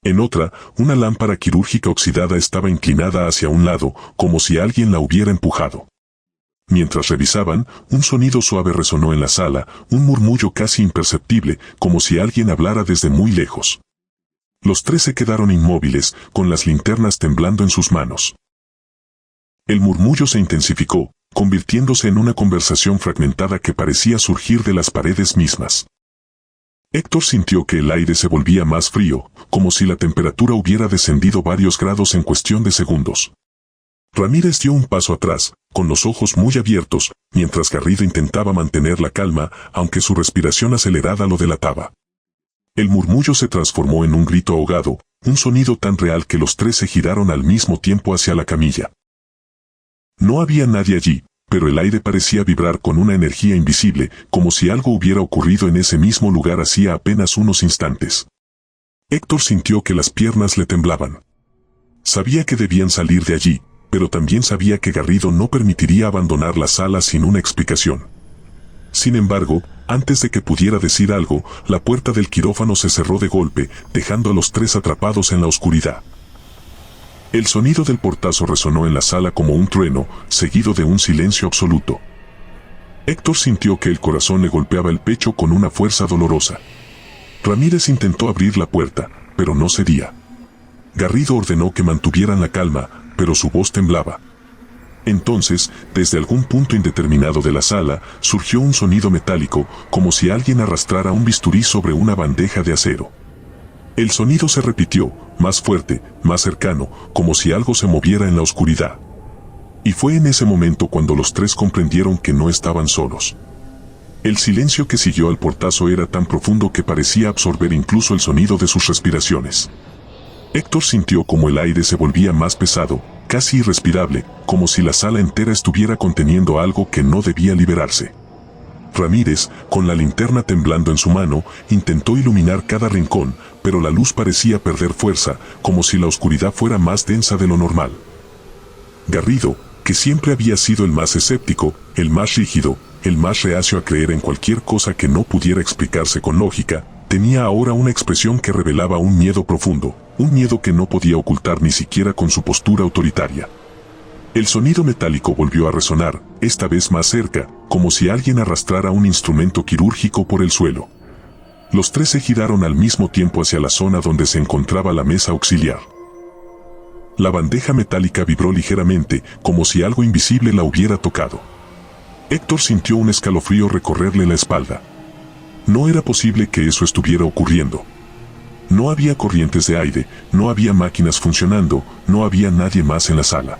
En otra, una lámpara quirúrgica oxidada estaba inclinada hacia un lado, como si alguien la hubiera empujado. Mientras revisaban, un sonido suave resonó en la sala, un murmullo casi imperceptible, como si alguien hablara desde muy lejos. Los tres se quedaron inmóviles, con las linternas temblando en sus manos. El murmullo se intensificó, convirtiéndose en una conversación fragmentada que parecía surgir de las paredes mismas. Héctor sintió que el aire se volvía más frío, como si la temperatura hubiera descendido varios grados en cuestión de segundos. Ramírez dio un paso atrás, con los ojos muy abiertos, mientras Garrido intentaba mantener la calma, aunque su respiración acelerada lo delataba. El murmullo se transformó en un grito ahogado, un sonido tan real que los tres se giraron al mismo tiempo hacia la camilla. No había nadie allí, pero el aire parecía vibrar con una energía invisible, como si algo hubiera ocurrido en ese mismo lugar hacía apenas unos instantes. Héctor sintió que las piernas le temblaban. Sabía que debían salir de allí, pero también sabía que Garrido no permitiría abandonar la sala sin una explicación. Sin embargo, antes de que pudiera decir algo, la puerta del quirófano se cerró de golpe, dejando a los tres atrapados en la oscuridad. El sonido del portazo resonó en la sala como un trueno, seguido de un silencio absoluto. Héctor sintió que el corazón le golpeaba el pecho con una fuerza dolorosa. Ramírez intentó abrir la puerta, pero no cedía. Garrido ordenó que mantuvieran la calma, pero su voz temblaba. Entonces, desde algún punto indeterminado de la sala, surgió un sonido metálico, como si alguien arrastrara un bisturí sobre una bandeja de acero. El sonido se repitió, más fuerte, más cercano, como si algo se moviera en la oscuridad. Y fue en ese momento cuando los tres comprendieron que no estaban solos. El silencio que siguió al portazo era tan profundo que parecía absorber incluso el sonido de sus respiraciones. Héctor sintió como el aire se volvía más pesado, casi irrespirable, como si la sala entera estuviera conteniendo algo que no debía liberarse. Ramírez, con la linterna temblando en su mano, intentó iluminar cada rincón, pero la luz parecía perder fuerza, como si la oscuridad fuera más densa de lo normal. Garrido, que siempre había sido el más escéptico, el más rígido, el más reacio a creer en cualquier cosa que no pudiera explicarse con lógica, tenía ahora una expresión que revelaba un miedo profundo, un miedo que no podía ocultar ni siquiera con su postura autoritaria. El sonido metálico volvió a resonar, esta vez más cerca, como si alguien arrastrara un instrumento quirúrgico por el suelo. Los tres se giraron al mismo tiempo hacia la zona donde se encontraba la mesa auxiliar. La bandeja metálica vibró ligeramente, como si algo invisible la hubiera tocado. Héctor sintió un escalofrío recorrerle la espalda. No era posible que eso estuviera ocurriendo. No había corrientes de aire, no había máquinas funcionando, no había nadie más en la sala.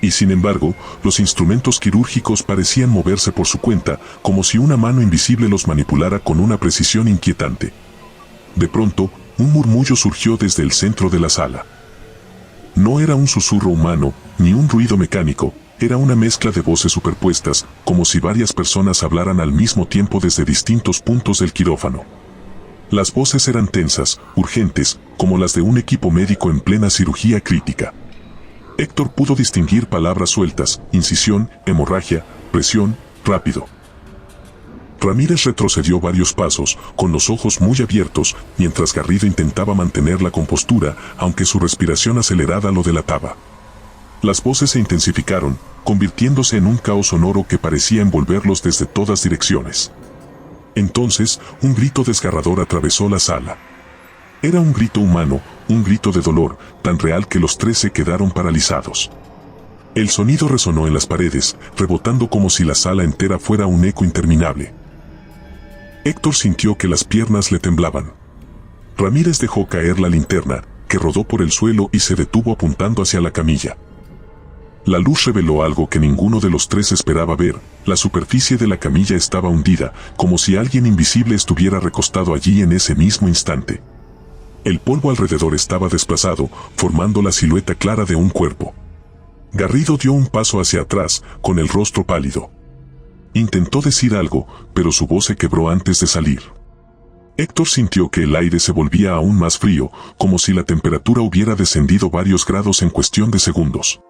Y sin embargo, los instrumentos quirúrgicos parecían moverse por su cuenta, como si una mano invisible los manipulara con una precisión inquietante. De pronto, un murmullo surgió desde el centro de la sala. No era un susurro humano, ni un ruido mecánico, era una mezcla de voces superpuestas, como si varias personas hablaran al mismo tiempo desde distintos puntos del quirófano. Las voces eran tensas, urgentes, como las de un equipo médico en plena cirugía crítica. Héctor pudo distinguir palabras sueltas, incisión, hemorragia, presión, rápido. Ramírez retrocedió varios pasos, con los ojos muy abiertos, mientras Garrido intentaba mantener la compostura, aunque su respiración acelerada lo delataba. Las voces se intensificaron, convirtiéndose en un caos sonoro que parecía envolverlos desde todas direcciones. Entonces, un grito desgarrador atravesó la sala. Era un grito humano, un grito de dolor, tan real que los tres se quedaron paralizados. El sonido resonó en las paredes, rebotando como si la sala entera fuera un eco interminable. Héctor sintió que las piernas le temblaban. Ramírez dejó caer la linterna, que rodó por el suelo y se detuvo apuntando hacia la camilla. La luz reveló algo que ninguno de los tres esperaba ver. La superficie de la camilla estaba hundida, como si alguien invisible estuviera recostado allí en ese mismo instante. El polvo alrededor estaba desplazado, formando la silueta clara de un cuerpo. Garrido dio un paso hacia atrás, con el rostro pálido. Intentó decir algo, pero su voz se quebró antes de salir. Héctor sintió que el aire se volvía aún más frío, como si la temperatura hubiera descendido varios grados en cuestión de segundos.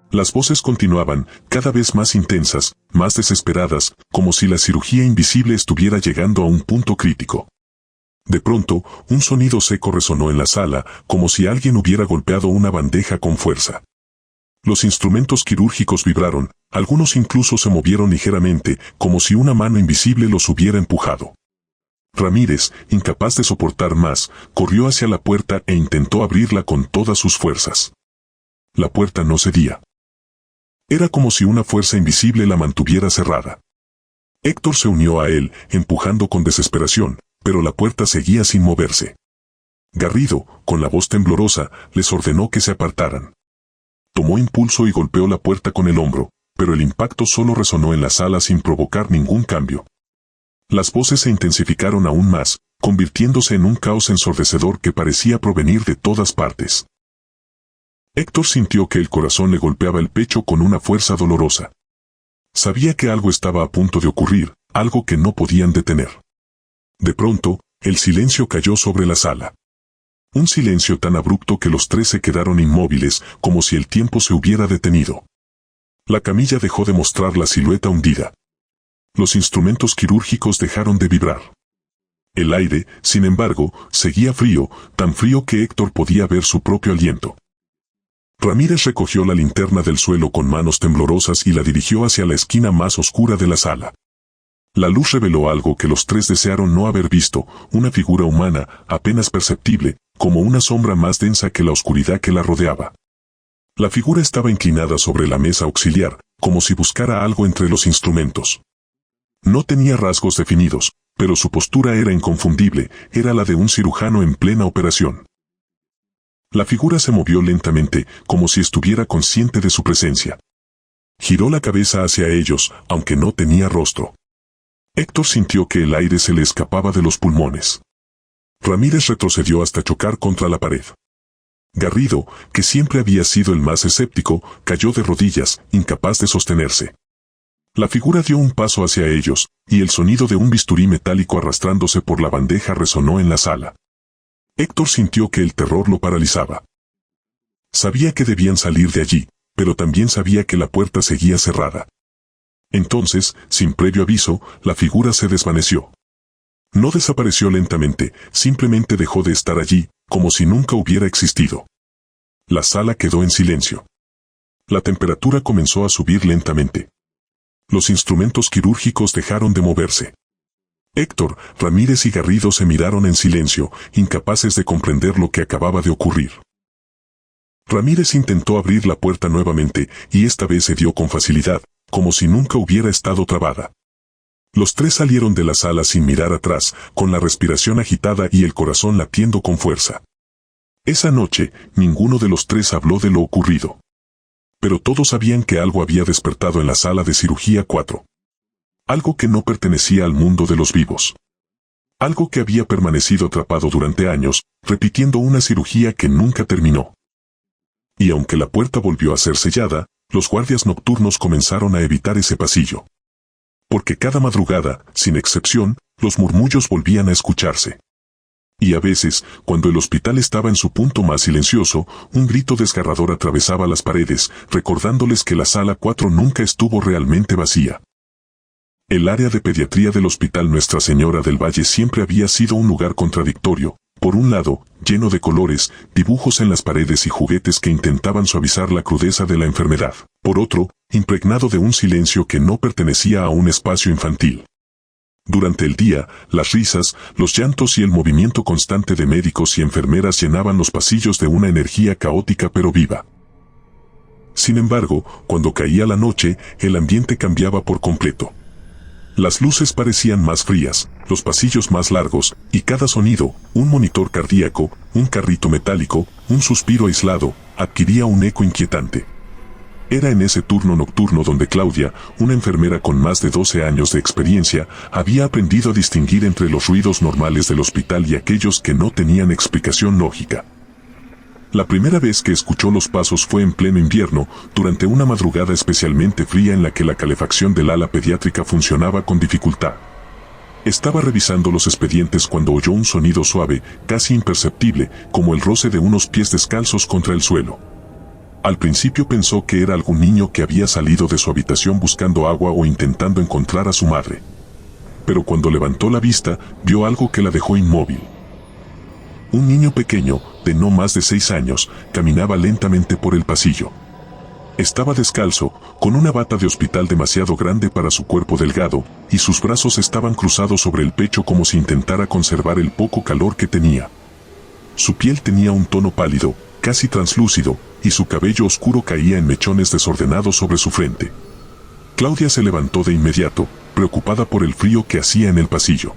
Las voces continuaban, cada vez más intensas, más desesperadas, como si la cirugía invisible estuviera llegando a un punto crítico. De pronto, un sonido seco resonó en la sala, como si alguien hubiera golpeado una bandeja con fuerza. Los instrumentos quirúrgicos vibraron, algunos incluso se movieron ligeramente, como si una mano invisible los hubiera empujado. Ramírez, incapaz de soportar más, corrió hacia la puerta e intentó abrirla con todas sus fuerzas. La puerta no cedía. Era como si una fuerza invisible la mantuviera cerrada. Héctor se unió a él, empujando con desesperación, pero la puerta seguía sin moverse. Garrido, con la voz temblorosa, les ordenó que se apartaran. Tomó impulso y golpeó la puerta con el hombro, pero el impacto solo resonó en la sala sin provocar ningún cambio. Las voces se intensificaron aún más, convirtiéndose en un caos ensordecedor que parecía provenir de todas partes. Héctor sintió que el corazón le golpeaba el pecho con una fuerza dolorosa. Sabía que algo estaba a punto de ocurrir, algo que no podían detener. De pronto, el silencio cayó sobre la sala. Un silencio tan abrupto que los tres se quedaron inmóviles, como si el tiempo se hubiera detenido. La camilla dejó de mostrar la silueta hundida. Los instrumentos quirúrgicos dejaron de vibrar. El aire, sin embargo, seguía frío, tan frío que Héctor podía ver su propio aliento. Ramírez recogió la linterna del suelo con manos temblorosas y la dirigió hacia la esquina más oscura de la sala. La luz reveló algo que los tres desearon no haber visto, una figura humana, apenas perceptible, como una sombra más densa que la oscuridad que la rodeaba. La figura estaba inclinada sobre la mesa auxiliar, como si buscara algo entre los instrumentos. No tenía rasgos definidos, pero su postura era inconfundible, era la de un cirujano en plena operación. La figura se movió lentamente, como si estuviera consciente de su presencia. Giró la cabeza hacia ellos, aunque no tenía rostro. Héctor sintió que el aire se le escapaba de los pulmones. Ramírez retrocedió hasta chocar contra la pared. Garrido, que siempre había sido el más escéptico, cayó de rodillas, incapaz de sostenerse. La figura dio un paso hacia ellos, y el sonido de un bisturí metálico arrastrándose por la bandeja resonó en la sala. Héctor sintió que el terror lo paralizaba. Sabía que debían salir de allí, pero también sabía que la puerta seguía cerrada. Entonces, sin previo aviso, la figura se desvaneció. No desapareció lentamente, simplemente dejó de estar allí, como si nunca hubiera existido. La sala quedó en silencio. La temperatura comenzó a subir lentamente. Los instrumentos quirúrgicos dejaron de moverse. Héctor, Ramírez y Garrido se miraron en silencio, incapaces de comprender lo que acababa de ocurrir. Ramírez intentó abrir la puerta nuevamente, y esta vez se dio con facilidad, como si nunca hubiera estado trabada. Los tres salieron de la sala sin mirar atrás, con la respiración agitada y el corazón latiendo con fuerza. Esa noche, ninguno de los tres habló de lo ocurrido. Pero todos sabían que algo había despertado en la sala de cirugía 4. Algo que no pertenecía al mundo de los vivos. Algo que había permanecido atrapado durante años, repitiendo una cirugía que nunca terminó. Y aunque la puerta volvió a ser sellada, los guardias nocturnos comenzaron a evitar ese pasillo. Porque cada madrugada, sin excepción, los murmullos volvían a escucharse. Y a veces, cuando el hospital estaba en su punto más silencioso, un grito desgarrador atravesaba las paredes, recordándoles que la sala 4 nunca estuvo realmente vacía. El área de pediatría del Hospital Nuestra Señora del Valle siempre había sido un lugar contradictorio. Por un lado, lleno de colores, dibujos en las paredes y juguetes que intentaban suavizar la crudeza de la enfermedad. Por otro, impregnado de un silencio que no pertenecía a un espacio infantil. Durante el día, las risas, los llantos y el movimiento constante de médicos y enfermeras llenaban los pasillos de una energía caótica pero viva. Sin embargo, cuando caía la noche, el ambiente cambiaba por completo. Las luces parecían más frías, los pasillos más largos, y cada sonido, un monitor cardíaco, un carrito metálico, un suspiro aislado, adquiría un eco inquietante. Era en ese turno nocturno donde Claudia, una enfermera con más de 12 años de experiencia, había aprendido a distinguir entre los ruidos normales del hospital y aquellos que no tenían explicación lógica. La primera vez que escuchó los pasos fue en pleno invierno, durante una madrugada especialmente fría en la que la calefacción del ala pediátrica funcionaba con dificultad. Estaba revisando los expedientes cuando oyó un sonido suave, casi imperceptible, como el roce de unos pies descalzos contra el suelo. Al principio pensó que era algún niño que había salido de su habitación buscando agua o intentando encontrar a su madre. Pero cuando levantó la vista, vio algo que la dejó inmóvil. Un niño pequeño, de no más de 6 años, caminaba lentamente por el pasillo. Estaba descalzo, con una bata de hospital demasiado grande para su cuerpo delgado, y sus brazos estaban cruzados sobre el pecho como si intentara conservar el poco calor que tenía. Su piel tenía un tono pálido, casi translúcido, y su cabello oscuro caía en mechones desordenados sobre su frente. Claudia se levantó de inmediato, preocupada por el frío que hacía en el pasillo.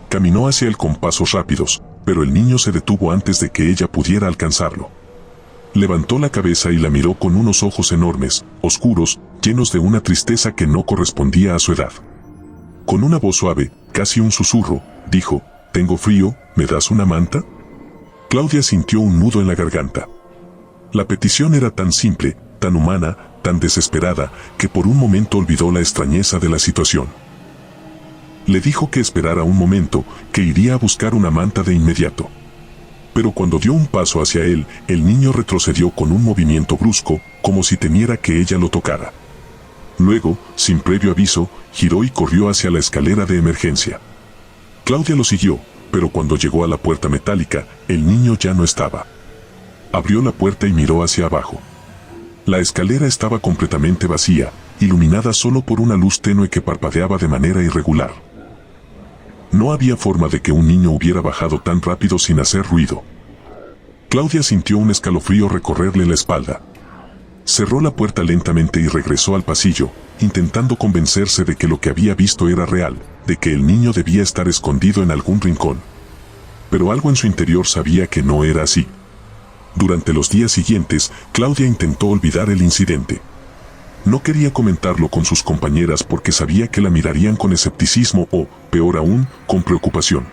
Caminó hacia él con pasos rápidos, pero el niño se detuvo antes de que ella pudiera alcanzarlo. Levantó la cabeza y la miró con unos ojos enormes, oscuros, llenos de una tristeza que no correspondía a su edad. Con una voz suave, casi un susurro, dijo: «Tengo frío, ¿me das una manta?». Claudia sintió un nudo en la garganta. La petición era tan simple, tan humana, tan desesperada, que por un momento olvidó la extrañeza de la situación. Le dijo que esperara un momento, que iría a buscar una manta de inmediato. Pero cuando dio un paso hacia él, el niño retrocedió con un movimiento brusco, como si temiera que ella lo tocara. Luego, sin previo aviso, giró y corrió hacia la escalera de emergencia. Claudia lo siguió, pero cuando llegó a la puerta metálica, el niño ya no estaba. Abrió la puerta y miró hacia abajo. La escalera estaba completamente vacía, iluminada solo por una luz tenue que parpadeaba de manera irregular. No había forma de que un niño hubiera bajado tan rápido sin hacer ruido. Claudia sintió un escalofrío recorrerle la espalda. Cerró la puerta lentamente y regresó al pasillo, intentando convencerse de que lo que había visto era real, de que el niño debía estar escondido en algún rincón. Pero algo en su interior sabía que no era así. Durante los días siguientes, Claudia intentó olvidar el incidente. No quería comentarlo con sus compañeras porque sabía que la mirarían con escepticismo o, peor aún, con preocupación.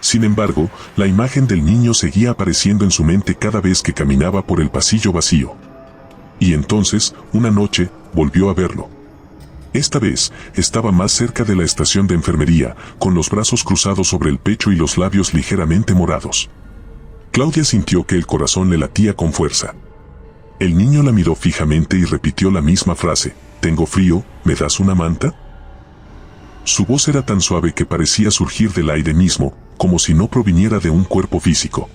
Sin embargo, la imagen del niño seguía apareciendo en su mente cada vez que caminaba por el pasillo vacío. Y entonces, una noche, volvió a verlo. Esta vez, estaba más cerca de la estación de enfermería, con los brazos cruzados sobre el pecho y los labios ligeramente morados. Claudia sintió que el corazón le latía con fuerza. El niño la miró fijamente y repitió la misma frase: «Tengo frío, ¿me das una manta?». Su voz era tan suave que parecía surgir del aire mismo, como si no proviniera de un cuerpo físico.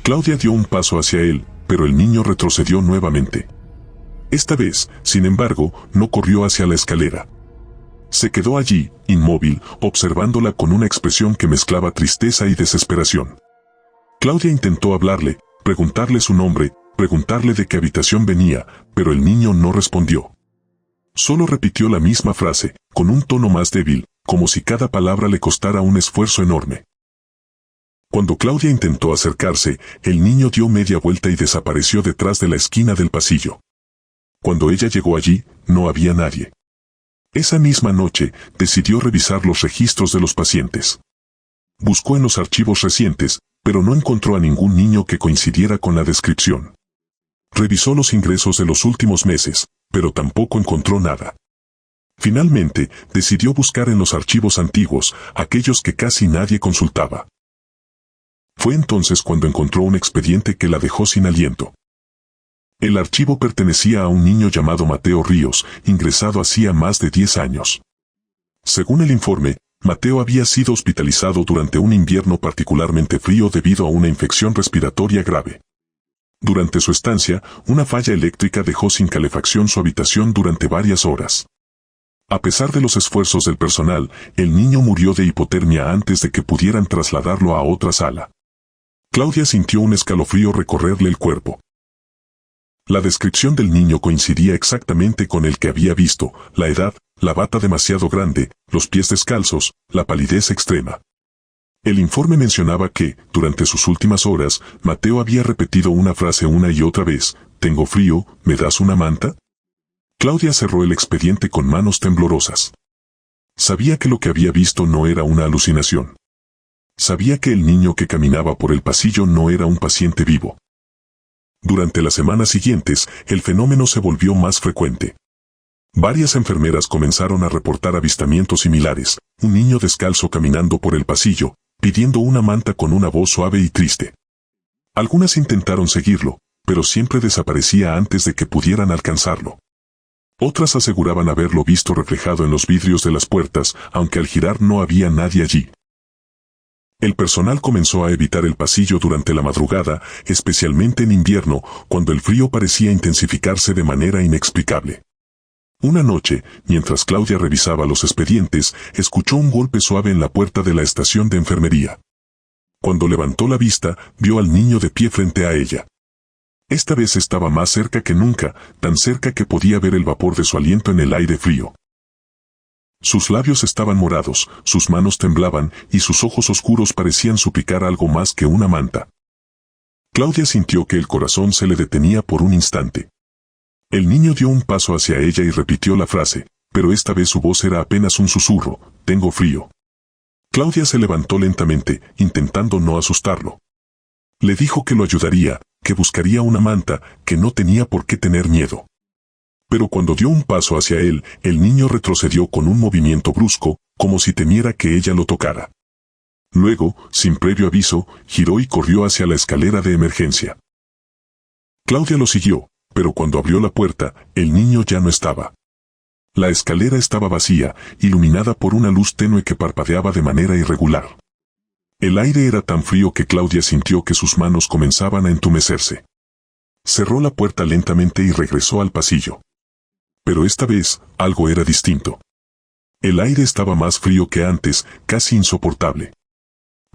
Claudia dio un paso hacia él, pero el niño retrocedió nuevamente. Esta vez, sin embargo, no corrió hacia la escalera. Se quedó allí, inmóvil, observándola con una expresión que mezclaba tristeza y desesperación. Claudia intentó hablarle, preguntarle su nombre, preguntarle de qué habitación venía, pero el niño no respondió. Solo repitió la misma frase, con un tono más débil, como si cada palabra le costara un esfuerzo enorme. Cuando Claudia intentó acercarse, el niño dio media vuelta y desapareció detrás de la esquina del pasillo. Cuando ella llegó allí, no había nadie. Esa misma noche, decidió revisar los registros de los pacientes. Buscó en los archivos recientes, pero no encontró a ningún niño que coincidiera con la descripción. Revisó los ingresos de los últimos meses, pero tampoco encontró nada. Finalmente, decidió buscar en los archivos antiguos, aquellos que casi nadie consultaba. Fue entonces cuando encontró un expediente que la dejó sin aliento. El archivo pertenecía a un niño llamado Mateo Ríos, ingresado hacía más de 10 años. Según el informe, Mateo había sido hospitalizado durante un invierno particularmente frío debido a una infección respiratoria grave. Durante su estancia, una falla eléctrica dejó sin calefacción su habitación durante varias horas. A pesar de los esfuerzos del personal, el niño murió de hipotermia antes de que pudieran trasladarlo a otra sala. Claudia sintió un escalofrío recorrerle el cuerpo. La descripción del niño coincidía exactamente con el que había visto: la edad, la bata demasiado grande, los pies descalzos, la palidez extrema. El informe mencionaba que, durante sus últimas horas, Mateo había repetido una frase una y otra vez: «Tengo frío, ¿me das una manta?». Claudia cerró el expediente con manos temblorosas. Sabía que lo que había visto no era una alucinación. Sabía que el niño que caminaba por el pasillo no era un paciente vivo. Durante las semanas siguientes, el fenómeno se volvió más frecuente. Varias enfermeras comenzaron a reportar avistamientos similares: un niño descalzo caminando por el pasillo, pidiendo una manta con una voz suave y triste. Algunas intentaron seguirlo, pero siempre desaparecía antes de que pudieran alcanzarlo. Otras aseguraban haberlo visto reflejado en los vidrios de las puertas, aunque al girar no había nadie allí. El personal comenzó a evitar el pasillo durante la madrugada, especialmente en invierno, cuando el frío parecía intensificarse de manera inexplicable. Una noche, mientras Claudia revisaba los expedientes, escuchó un golpe suave en la puerta de la estación de enfermería. Cuando levantó la vista, vio al niño de pie frente a ella. Esta vez estaba más cerca que nunca, tan cerca que podía ver el vapor de su aliento en el aire frío. Sus labios estaban morados, sus manos temblaban y sus ojos oscuros parecían suplicar algo más que una manta. Claudia sintió que el corazón se le detenía por un instante. El niño dio un paso hacia ella y repitió la frase, pero esta vez su voz era apenas un susurro: «Tengo frío». Claudia se levantó lentamente, intentando no asustarlo. Le dijo que lo ayudaría, que buscaría una manta, que no tenía por qué tener miedo. Pero cuando dio un paso hacia él, el niño retrocedió con un movimiento brusco, como si temiera que ella lo tocara. Luego, sin previo aviso, giró y corrió hacia la escalera de emergencia. Claudia lo siguió, pero cuando abrió la puerta, el niño ya no estaba. La escalera estaba vacía, iluminada por una luz tenue que parpadeaba de manera irregular. El aire era tan frío que Claudia sintió que sus manos comenzaban a entumecerse. Cerró la puerta lentamente y regresó al pasillo. Pero esta vez, algo era distinto. El aire estaba más frío que antes, casi insoportable.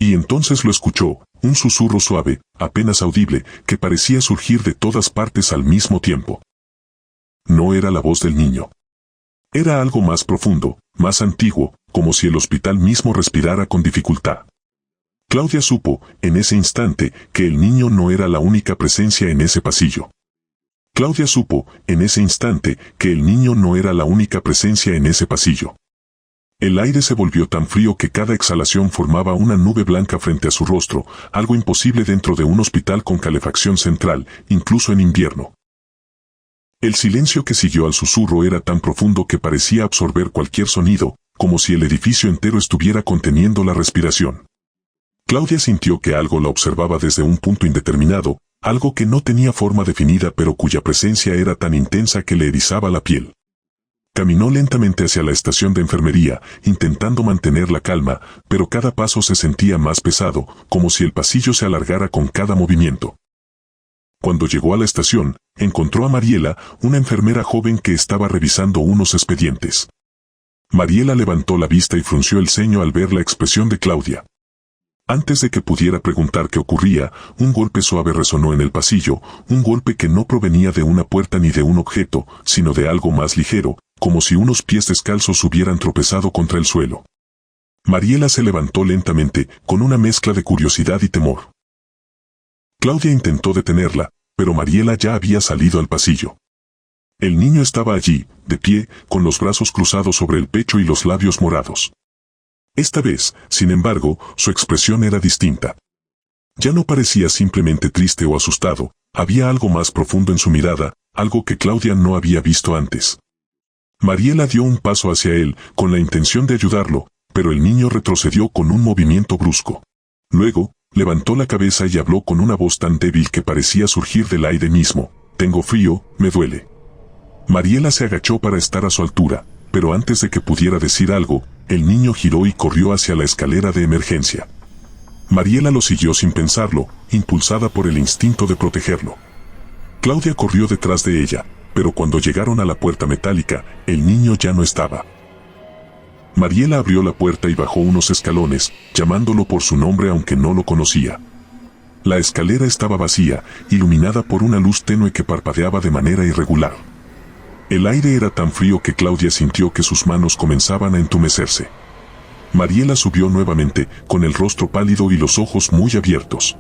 Y entonces lo escuchó, un susurro suave, apenas audible, que parecía surgir de todas partes al mismo tiempo. No era la voz del niño. Era algo más profundo, más antiguo, como si el hospital mismo respirara con dificultad. Claudia supo, en ese instante, que el niño no era la única presencia en ese pasillo. Claudia supo, en ese instante, que el niño no era la única presencia en ese pasillo. El aire se volvió tan frío que cada exhalación formaba una nube blanca frente a su rostro, algo imposible dentro de un hospital con calefacción central, incluso en invierno. El silencio que siguió al susurro era tan profundo que parecía absorber cualquier sonido, como si el edificio entero estuviera conteniendo la respiración. Claudia sintió que algo la observaba desde un punto indeterminado, algo que no tenía forma definida pero cuya presencia era tan intensa que le erizaba la piel. Caminó lentamente hacia la estación de enfermería, intentando mantener la calma, pero cada paso se sentía más pesado, como si el pasillo se alargara con cada movimiento. Cuando llegó a la estación, encontró a Mariela, una enfermera joven que estaba revisando unos expedientes. Mariela levantó la vista y frunció el ceño al ver la expresión de Claudia. Antes de que pudiera preguntar qué ocurría, un golpe suave resonó en el pasillo, un golpe que no provenía de una puerta ni de un objeto, sino de algo más ligero, como si unos pies descalzos hubieran tropezado contra el suelo. Mariela se levantó lentamente, con una mezcla de curiosidad y temor. Claudia intentó detenerla, pero Mariela ya había salido al pasillo. El niño estaba allí, de pie, con los brazos cruzados sobre el pecho y los labios morados. Esta vez, sin embargo, su expresión era distinta. Ya no parecía simplemente triste o asustado, había algo más profundo en su mirada, algo que Claudia no había visto antes. Mariela dio un paso hacia él, con la intención de ayudarlo, pero el niño retrocedió con un movimiento brusco. Luego, levantó la cabeza y habló con una voz tan débil que parecía surgir del aire mismo. «Tengo frío, me duele». Mariela se agachó para estar a su altura, pero antes de que pudiera decir algo, el niño giró y corrió hacia la escalera de emergencia. Mariela lo siguió sin pensarlo, impulsada por el instinto de protegerlo. Claudia corrió detrás de ella, pero cuando llegaron a la puerta metálica, el niño ya no estaba. Mariela abrió la puerta y bajó unos escalones, llamándolo por su nombre aunque no lo conocía. La escalera estaba vacía, iluminada por una luz tenue que parpadeaba de manera irregular. El aire era tan frío que Claudia sintió que sus manos comenzaban a entumecerse. Mariela subió nuevamente, con el rostro pálido y los ojos muy abiertos.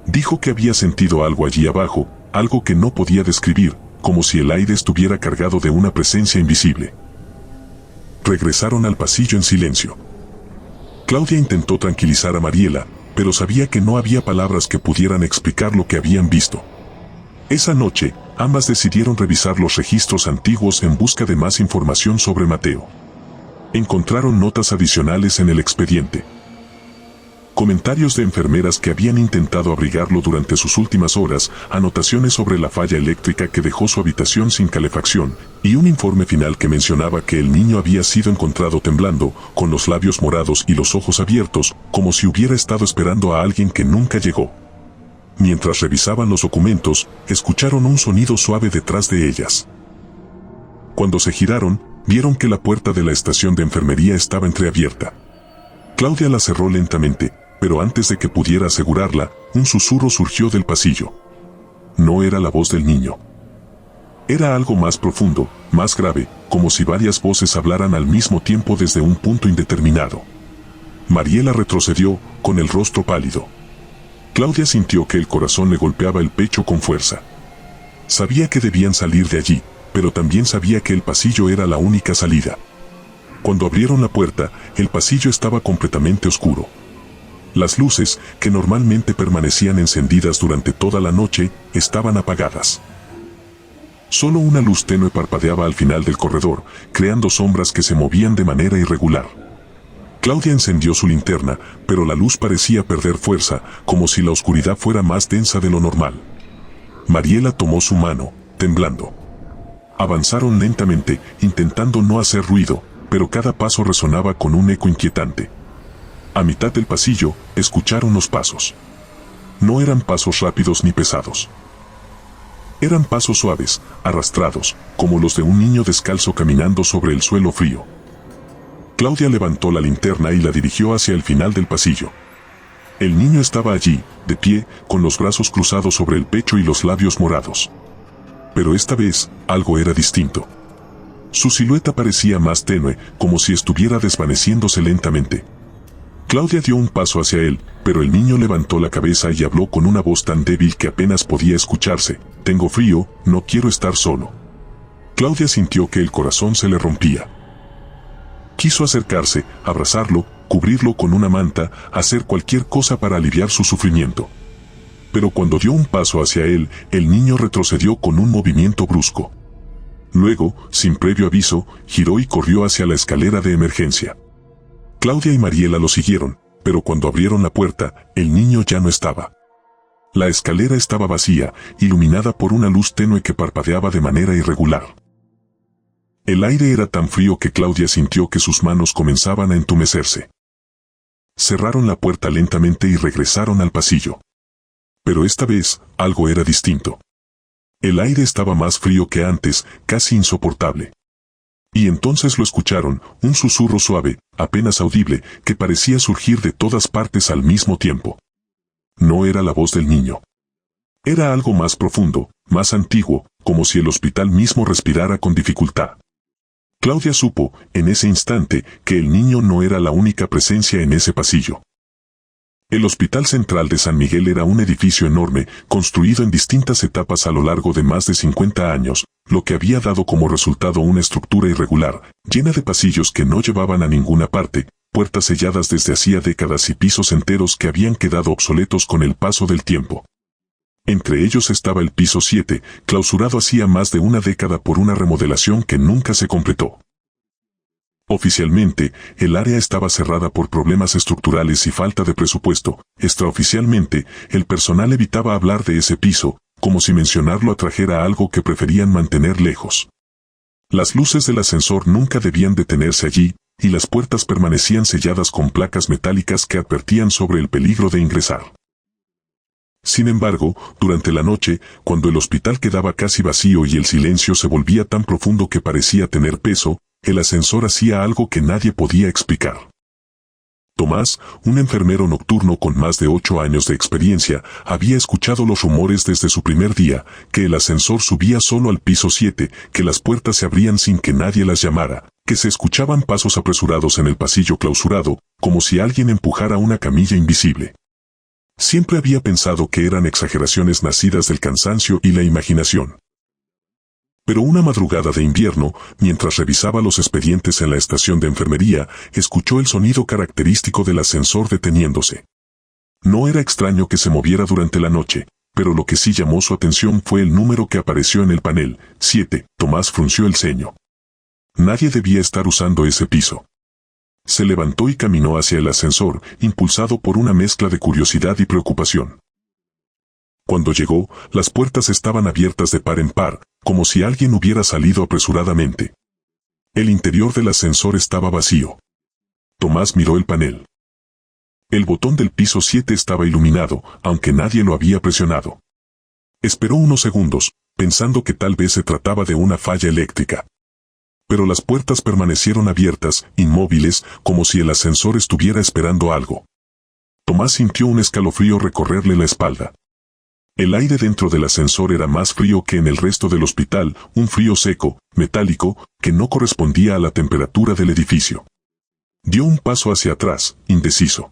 Dijo que había sentido algo allí abajo, algo que no podía describir, como si el aire estuviera cargado de una presencia invisible. Regresaron al pasillo en silencio. Claudia intentó tranquilizar a Mariela, pero sabía que no había palabras que pudieran explicar lo que habían visto. Esa noche, ambas decidieron revisar los registros antiguos en busca de más información sobre Mateo. Encontraron notas adicionales en el expediente. Comentarios de enfermeras que habían intentado abrigarlo durante sus últimas horas, anotaciones sobre la falla eléctrica que dejó su habitación sin calefacción, y un informe final que mencionaba que el niño había sido encontrado temblando, con los labios morados y los ojos abiertos, como si hubiera estado esperando a alguien que nunca llegó. Mientras revisaban los documentos, escucharon un sonido suave detrás de ellas. Cuando se giraron, vieron que la puerta de la estación de enfermería estaba entreabierta. Claudia la cerró lentamente, pero antes de que pudiera asegurarla, un susurro surgió del pasillo. No era la voz del niño. Era algo más profundo, más grave, como si varias voces hablaran al mismo tiempo desde un punto indeterminado. Mariela retrocedió, con el rostro pálido. Claudia sintió que el corazón le golpeaba el pecho con fuerza. Sabía que debían salir de allí, pero también sabía que el pasillo era la única salida. Cuando abrieron la puerta, el pasillo estaba completamente oscuro. Las luces, que normalmente permanecían encendidas durante toda la noche, estaban apagadas. Solo una luz tenue parpadeaba al final del corredor, creando sombras que se movían de manera irregular. Claudia encendió su linterna, pero la luz parecía perder fuerza, como si la oscuridad fuera más densa de lo normal. Mariela tomó su mano, temblando. Avanzaron lentamente, intentando no hacer ruido, pero cada paso resonaba con un eco inquietante. A mitad del pasillo, escucharon los pasos. No eran pasos rápidos ni pesados. Eran pasos suaves, arrastrados, como los de un niño descalzo caminando sobre el suelo frío. Claudia levantó la linterna y la dirigió hacia el final del pasillo. El niño estaba allí, de pie, con los brazos cruzados sobre el pecho y los labios morados. Pero esta vez, algo era distinto. Su silueta parecía más tenue, como si estuviera desvaneciéndose lentamente. Claudia dio un paso hacia él, pero el niño levantó la cabeza y habló con una voz tan débil que apenas podía escucharse. «Tengo frío, no quiero estar solo». Claudia sintió que el corazón se le rompía. Quiso acercarse, abrazarlo, cubrirlo con una manta, hacer cualquier cosa para aliviar su sufrimiento. Pero cuando dio un paso hacia él, el niño retrocedió con un movimiento brusco. Luego, sin previo aviso, giró y corrió hacia la escalera de emergencia. Claudia y Mariela lo siguieron, pero cuando abrieron la puerta, el niño ya no estaba. La escalera estaba vacía, iluminada por una luz tenue que parpadeaba de manera irregular. El aire era tan frío que Claudia sintió que sus manos comenzaban a entumecerse. Cerraron la puerta lentamente y regresaron al pasillo. Pero esta vez, algo era distinto. El aire estaba más frío que antes, casi insoportable. Y entonces lo escucharon, un susurro suave, apenas audible, que parecía surgir de todas partes al mismo tiempo. No era la voz del niño. Era algo más profundo, más antiguo, como si el hospital mismo respirara con dificultad. Claudia supo, en ese instante, que el niño no era la única presencia en ese pasillo. El Hospital Central de San Miguel era un edificio enorme, construido en distintas etapas a lo largo de más de 50 años, lo que había dado como resultado una estructura irregular, llena de pasillos que no llevaban a ninguna parte, puertas selladas desde hacía décadas y pisos enteros que habían quedado obsoletos con el paso del tiempo. Entre ellos estaba el piso 7, clausurado hacía más de una década por una remodelación que nunca se completó. Oficialmente, el área estaba cerrada por problemas estructurales y falta de presupuesto. Extraoficialmente, el personal evitaba hablar de ese piso, como si mencionarlo atrajera algo que preferían mantener lejos. Las luces del ascensor nunca debían detenerse allí, y las puertas permanecían selladas con placas metálicas que advertían sobre el peligro de ingresar. Sin embargo, durante la noche, cuando el hospital quedaba casi vacío y el silencio se volvía tan profundo que parecía tener peso, el ascensor hacía algo que nadie podía explicar. Tomás, un enfermero nocturno con más de 8 años de experiencia, había escuchado los rumores desde su primer día, que el ascensor subía solo al piso 7, que las puertas se abrían sin que nadie las llamara, que se escuchaban pasos apresurados en el pasillo clausurado, como si alguien empujara una camilla invisible. Siempre había pensado que eran exageraciones nacidas del cansancio y la imaginación. Pero una madrugada de invierno, mientras revisaba los expedientes en la estación de enfermería, escuchó el sonido característico del ascensor deteniéndose. No era extraño que se moviera durante la noche, pero lo que sí llamó su atención fue el número que apareció en el panel, 7. Tomás frunció el ceño. Nadie debía estar usando ese piso. Se levantó y caminó hacia el ascensor, impulsado por una mezcla de curiosidad y preocupación. Cuando llegó, las puertas estaban abiertas de par en par, como si alguien hubiera salido apresuradamente. El interior del ascensor estaba vacío. Tomás miró el panel. El botón del piso 7 estaba iluminado, aunque nadie lo había presionado. Esperó unos segundos, pensando que tal vez se trataba de una falla eléctrica. Pero las puertas permanecieron abiertas, inmóviles, como si el ascensor estuviera esperando algo. Tomás sintió un escalofrío recorrerle la espalda. El aire dentro del ascensor era más frío que en el resto del hospital, un frío seco, metálico, que no correspondía a la temperatura del edificio. Dio un paso hacia atrás, indeciso.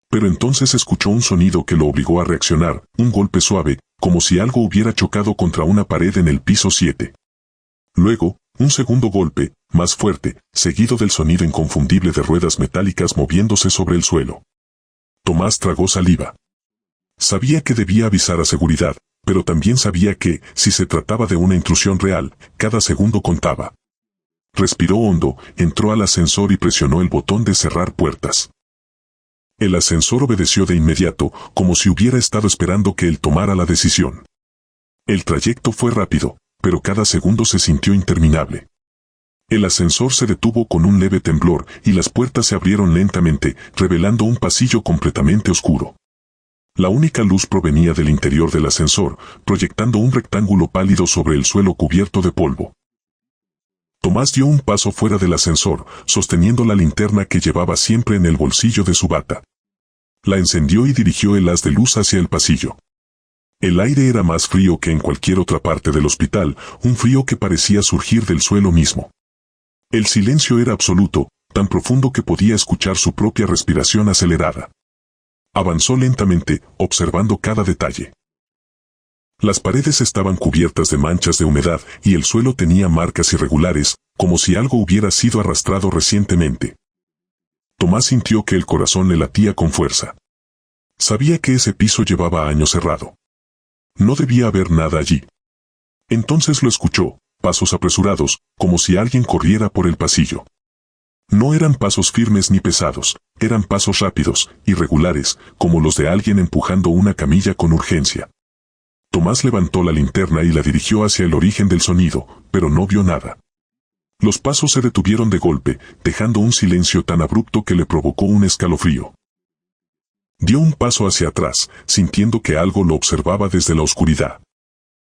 Pero entonces escuchó un sonido que lo obligó a reaccionar, un golpe suave, como si algo hubiera chocado contra una pared en el piso 7. Luego, un segundo golpe, más fuerte, seguido del sonido inconfundible de ruedas metálicas moviéndose sobre el suelo. Tomás tragó saliva. Sabía que debía avisar a seguridad, pero también sabía que, si se trataba de una intrusión real, cada segundo contaba. Respiró hondo, entró al ascensor y presionó el botón de cerrar puertas. El ascensor obedeció de inmediato, como si hubiera estado esperando que él tomara la decisión. El trayecto fue rápido, pero cada segundo se sintió interminable. El ascensor se detuvo con un leve temblor y las puertas se abrieron lentamente, revelando un pasillo completamente oscuro. La única luz provenía del interior del ascensor, proyectando un rectángulo pálido sobre el suelo cubierto de polvo. Tomás dio un paso fuera del ascensor, sosteniendo la linterna que llevaba siempre en el bolsillo de su bata. La encendió y dirigió el haz de luz hacia el pasillo. El aire era más frío que en cualquier otra parte del hospital, un frío que parecía surgir del suelo mismo. El silencio era absoluto, tan profundo que podía escuchar su propia respiración acelerada. Avanzó lentamente, observando cada detalle. Las paredes estaban cubiertas de manchas de humedad y el suelo tenía marcas irregulares, como si algo hubiera sido arrastrado recientemente. Tomás sintió que el corazón le latía con fuerza. Sabía que ese piso llevaba años cerrado. No debía haber nada allí. Entonces lo escuchó, pasos apresurados, como si alguien corriera por el pasillo. No eran pasos firmes ni pesados, eran pasos rápidos, irregulares, como los de alguien empujando una camilla con urgencia. Tomás levantó la linterna y la dirigió hacia el origen del sonido, pero no vio nada. Los pasos se detuvieron de golpe, dejando un silencio tan abrupto que le provocó un escalofrío. Dio un paso hacia atrás, sintiendo que algo lo observaba desde la oscuridad.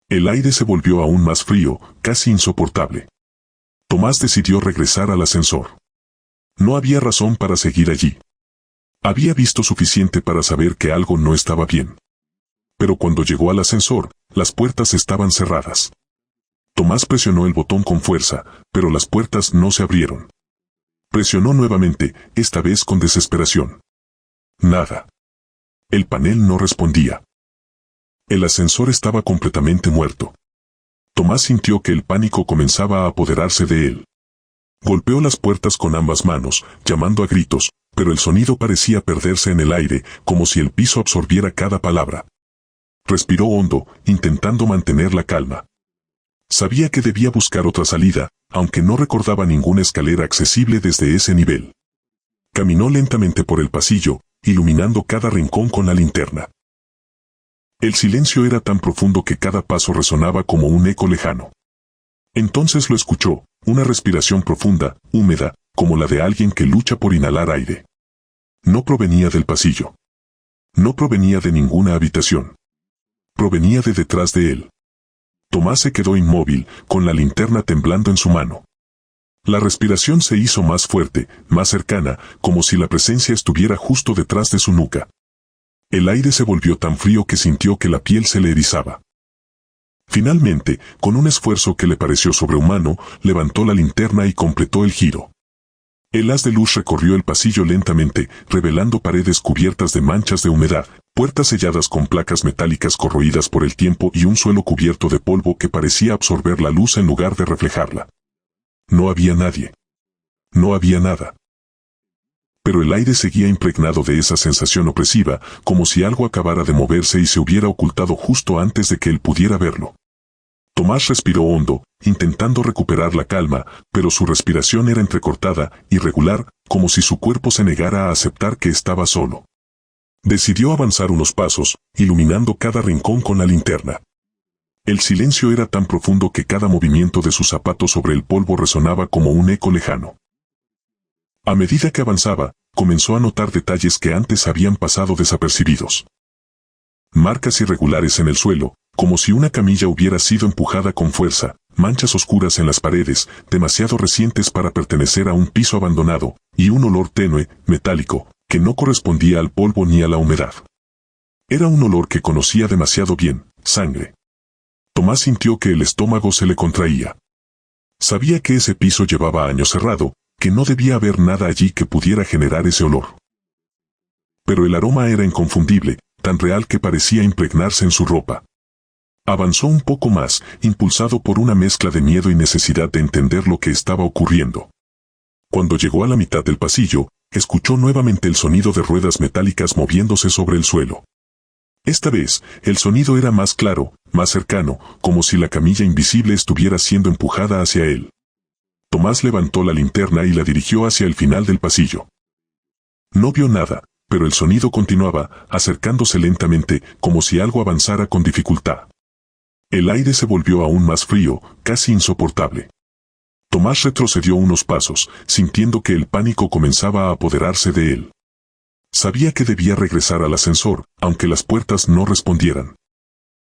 El aire se volvió aún más frío, casi insoportable. Tomás decidió regresar al ascensor. No había razón para seguir allí. Había visto suficiente para saber que algo no estaba bien. Pero cuando llegó al ascensor, las puertas estaban cerradas. Tomás presionó el botón con fuerza, pero las puertas no se abrieron. Presionó nuevamente, esta vez con desesperación. Nada. El panel no respondía. El ascensor estaba completamente muerto. Tomás sintió que el pánico comenzaba a apoderarse de él. Golpeó las puertas con ambas manos, llamando a gritos, pero el sonido parecía perderse en el aire, como si el piso absorbiera cada palabra. Respiró hondo, intentando mantener la calma. Sabía que debía buscar otra salida, aunque no recordaba ninguna escalera accesible desde ese nivel. Caminó lentamente por el pasillo, iluminando cada rincón con la linterna. El silencio era tan profundo que cada paso resonaba como un eco lejano. Entonces lo escuchó, una respiración profunda, húmeda, como la de alguien que lucha por inhalar aire. No provenía del pasillo. No provenía de ninguna habitación. Provenía de detrás de él. Tomás se quedó inmóvil, con la linterna temblando en su mano. La respiración se hizo más fuerte, más cercana, como si la presencia estuviera justo detrás de su nuca. El aire se volvió tan frío que sintió que la piel se le erizaba. Finalmente, con un esfuerzo que le pareció sobrehumano, levantó la linterna y completó el giro. El haz de luz recorrió el pasillo lentamente, revelando paredes cubiertas de manchas de humedad, puertas selladas con placas metálicas corroídas por el tiempo y un suelo cubierto de polvo que parecía absorber la luz en lugar de reflejarla. No había nadie. No había nada. Pero el aire seguía impregnado de esa sensación opresiva, como si algo acabara de moverse y se hubiera ocultado justo antes de que él pudiera verlo. Tomás respiró hondo, intentando recuperar la calma, pero su respiración era entrecortada, irregular, como si su cuerpo se negara a aceptar que estaba solo. Decidió avanzar unos pasos, iluminando cada rincón con la linterna. El silencio era tan profundo que cada movimiento de sus zapatos sobre el polvo resonaba como un eco lejano. A medida que avanzaba, comenzó a notar detalles que antes habían pasado desapercibidos. Marcas irregulares en el suelo, como si una camilla hubiera sido empujada con fuerza, manchas oscuras en las paredes, demasiado recientes para pertenecer a un piso abandonado, y un olor tenue, metálico, que no correspondía al polvo ni a la humedad. Era un olor que conocía demasiado bien, sangre. Tomás sintió que el estómago se le contraía. Sabía que ese piso llevaba años cerrado, que no debía haber nada allí que pudiera generar ese olor. Pero el aroma era inconfundible, tan real que parecía impregnarse en su ropa. Avanzó un poco más, impulsado por una mezcla de miedo y necesidad de entender lo que estaba ocurriendo. Cuando llegó a la mitad del pasillo, escuchó nuevamente el sonido de ruedas metálicas moviéndose sobre el suelo. Esta vez, el sonido era más claro, más cercano, como si la camilla invisible estuviera siendo empujada hacia él. Tomás levantó la linterna y la dirigió hacia el final del pasillo. No vio nada, pero el sonido continuaba, acercándose lentamente, como si algo avanzara con dificultad. El aire se volvió aún más frío, casi insoportable. Tomás retrocedió unos pasos, sintiendo que el pánico comenzaba a apoderarse de él. Sabía que debía regresar al ascensor, aunque las puertas no respondieran.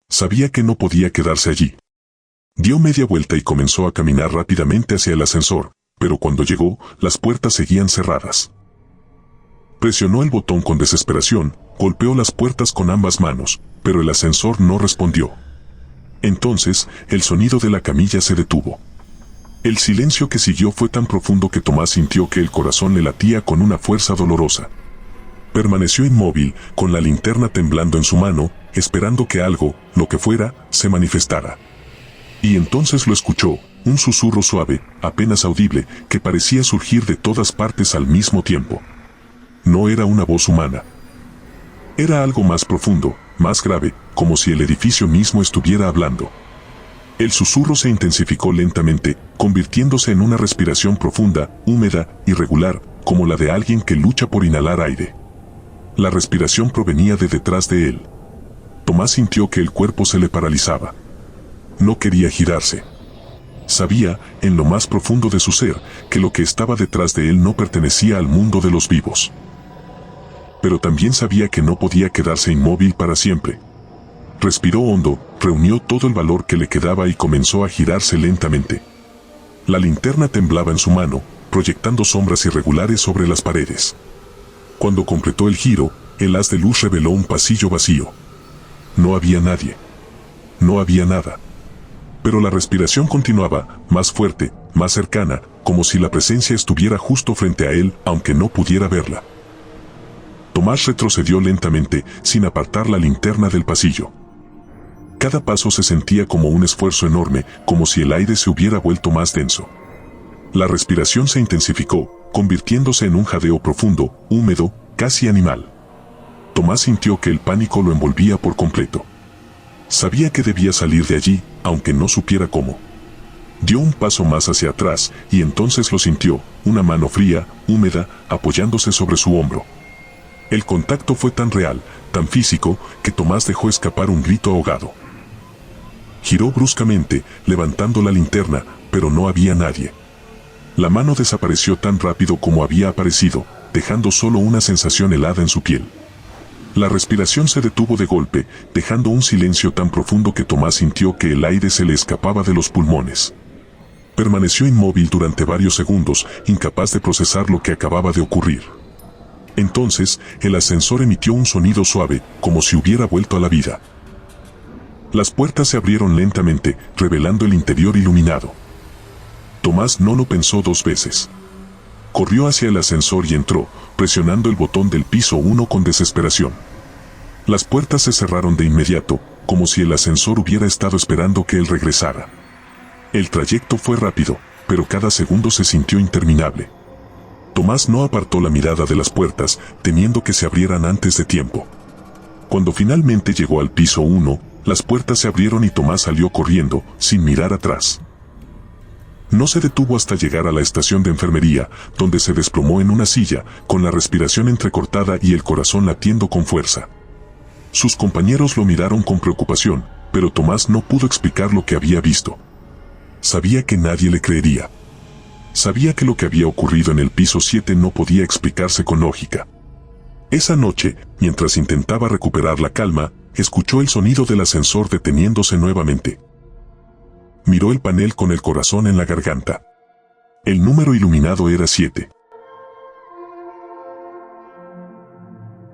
Sabía que no podía quedarse allí. Dio media vuelta y comenzó a caminar rápidamente hacia el ascensor, pero cuando llegó, las puertas seguían cerradas. Presionó el botón con desesperación, golpeó las puertas con ambas manos, pero el ascensor no respondió. Entonces, el sonido de la camilla se detuvo. El silencio que siguió fue tan profundo que Tomás sintió que el corazón le latía con una fuerza dolorosa. Permaneció inmóvil, con la linterna temblando en su mano, esperando que algo, lo que fuera, se manifestara. Y entonces lo escuchó, un susurro suave, apenas audible, que parecía surgir de todas partes al mismo tiempo. No era una voz humana. Era algo más profundo, más grave, como si el edificio mismo estuviera hablando. El susurro se intensificó lentamente, convirtiéndose en una respiración profunda, húmeda, irregular, como la de alguien que lucha por inhalar aire. La respiración provenía de detrás de él. Tomás sintió que el cuerpo se le paralizaba. No quería girarse. Sabía, en lo más profundo de su ser, que lo que estaba detrás de él no pertenecía al mundo de los vivos. Pero también sabía que no podía quedarse inmóvil para siempre. Respiró hondo, reunió todo el valor que le quedaba y comenzó a girarse lentamente. La linterna temblaba en su mano, proyectando sombras irregulares sobre las paredes. Cuando completó el giro, el haz de luz reveló un pasillo vacío. No había nadie. No había nada. Pero la respiración continuaba, más fuerte, más cercana, como si la presencia estuviera justo frente a él, aunque no pudiera verla. Tomás retrocedió lentamente, sin apartar la linterna del pasillo. Cada paso se sentía como un esfuerzo enorme, como si el aire se hubiera vuelto más denso. La respiración se intensificó, convirtiéndose en un jadeo profundo, húmedo, casi animal. Tomás sintió que el pánico lo envolvía por completo. Sabía que debía salir de allí, aunque no supiera cómo. Dio un paso más hacia atrás, y entonces lo sintió, una mano fría, húmeda, apoyándose sobre su hombro. El contacto fue tan real, tan físico, que Tomás dejó escapar un grito ahogado. Giró bruscamente, levantando la linterna, pero no había nadie. La mano desapareció tan rápido como había aparecido, dejando solo una sensación helada en su piel. La respiración se detuvo de golpe, dejando un silencio tan profundo que Tomás sintió que el aire se le escapaba de los pulmones. Permaneció inmóvil durante varios segundos, incapaz de procesar lo que acababa de ocurrir. Entonces, el ascensor emitió un sonido suave, como si hubiera vuelto a la vida. Las puertas se abrieron lentamente, revelando el interior iluminado. Tomás no lo pensó dos veces. Corrió hacia el ascensor y entró, presionando el botón del piso 1 con desesperación. Las puertas se cerraron de inmediato, como si el ascensor hubiera estado esperando que él regresara. El trayecto fue rápido, pero cada segundo se sintió interminable. Tomás no apartó la mirada de las puertas, temiendo que se abrieran antes de tiempo. Cuando finalmente llegó al piso 1, las puertas se abrieron y Tomás salió corriendo, sin mirar atrás. No se detuvo hasta llegar a la estación de enfermería, donde se desplomó en una silla, con la respiración entrecortada y el corazón latiendo con fuerza. Sus compañeros lo miraron con preocupación, pero Tomás no pudo explicar lo que había visto. Sabía que nadie le creería. Sabía que lo que había ocurrido en el piso 7 no podía explicarse con lógica. Esa noche, mientras intentaba recuperar la calma, escuchó el sonido del ascensor deteniéndose nuevamente. Miró el panel con el corazón en la garganta. El número iluminado era 7.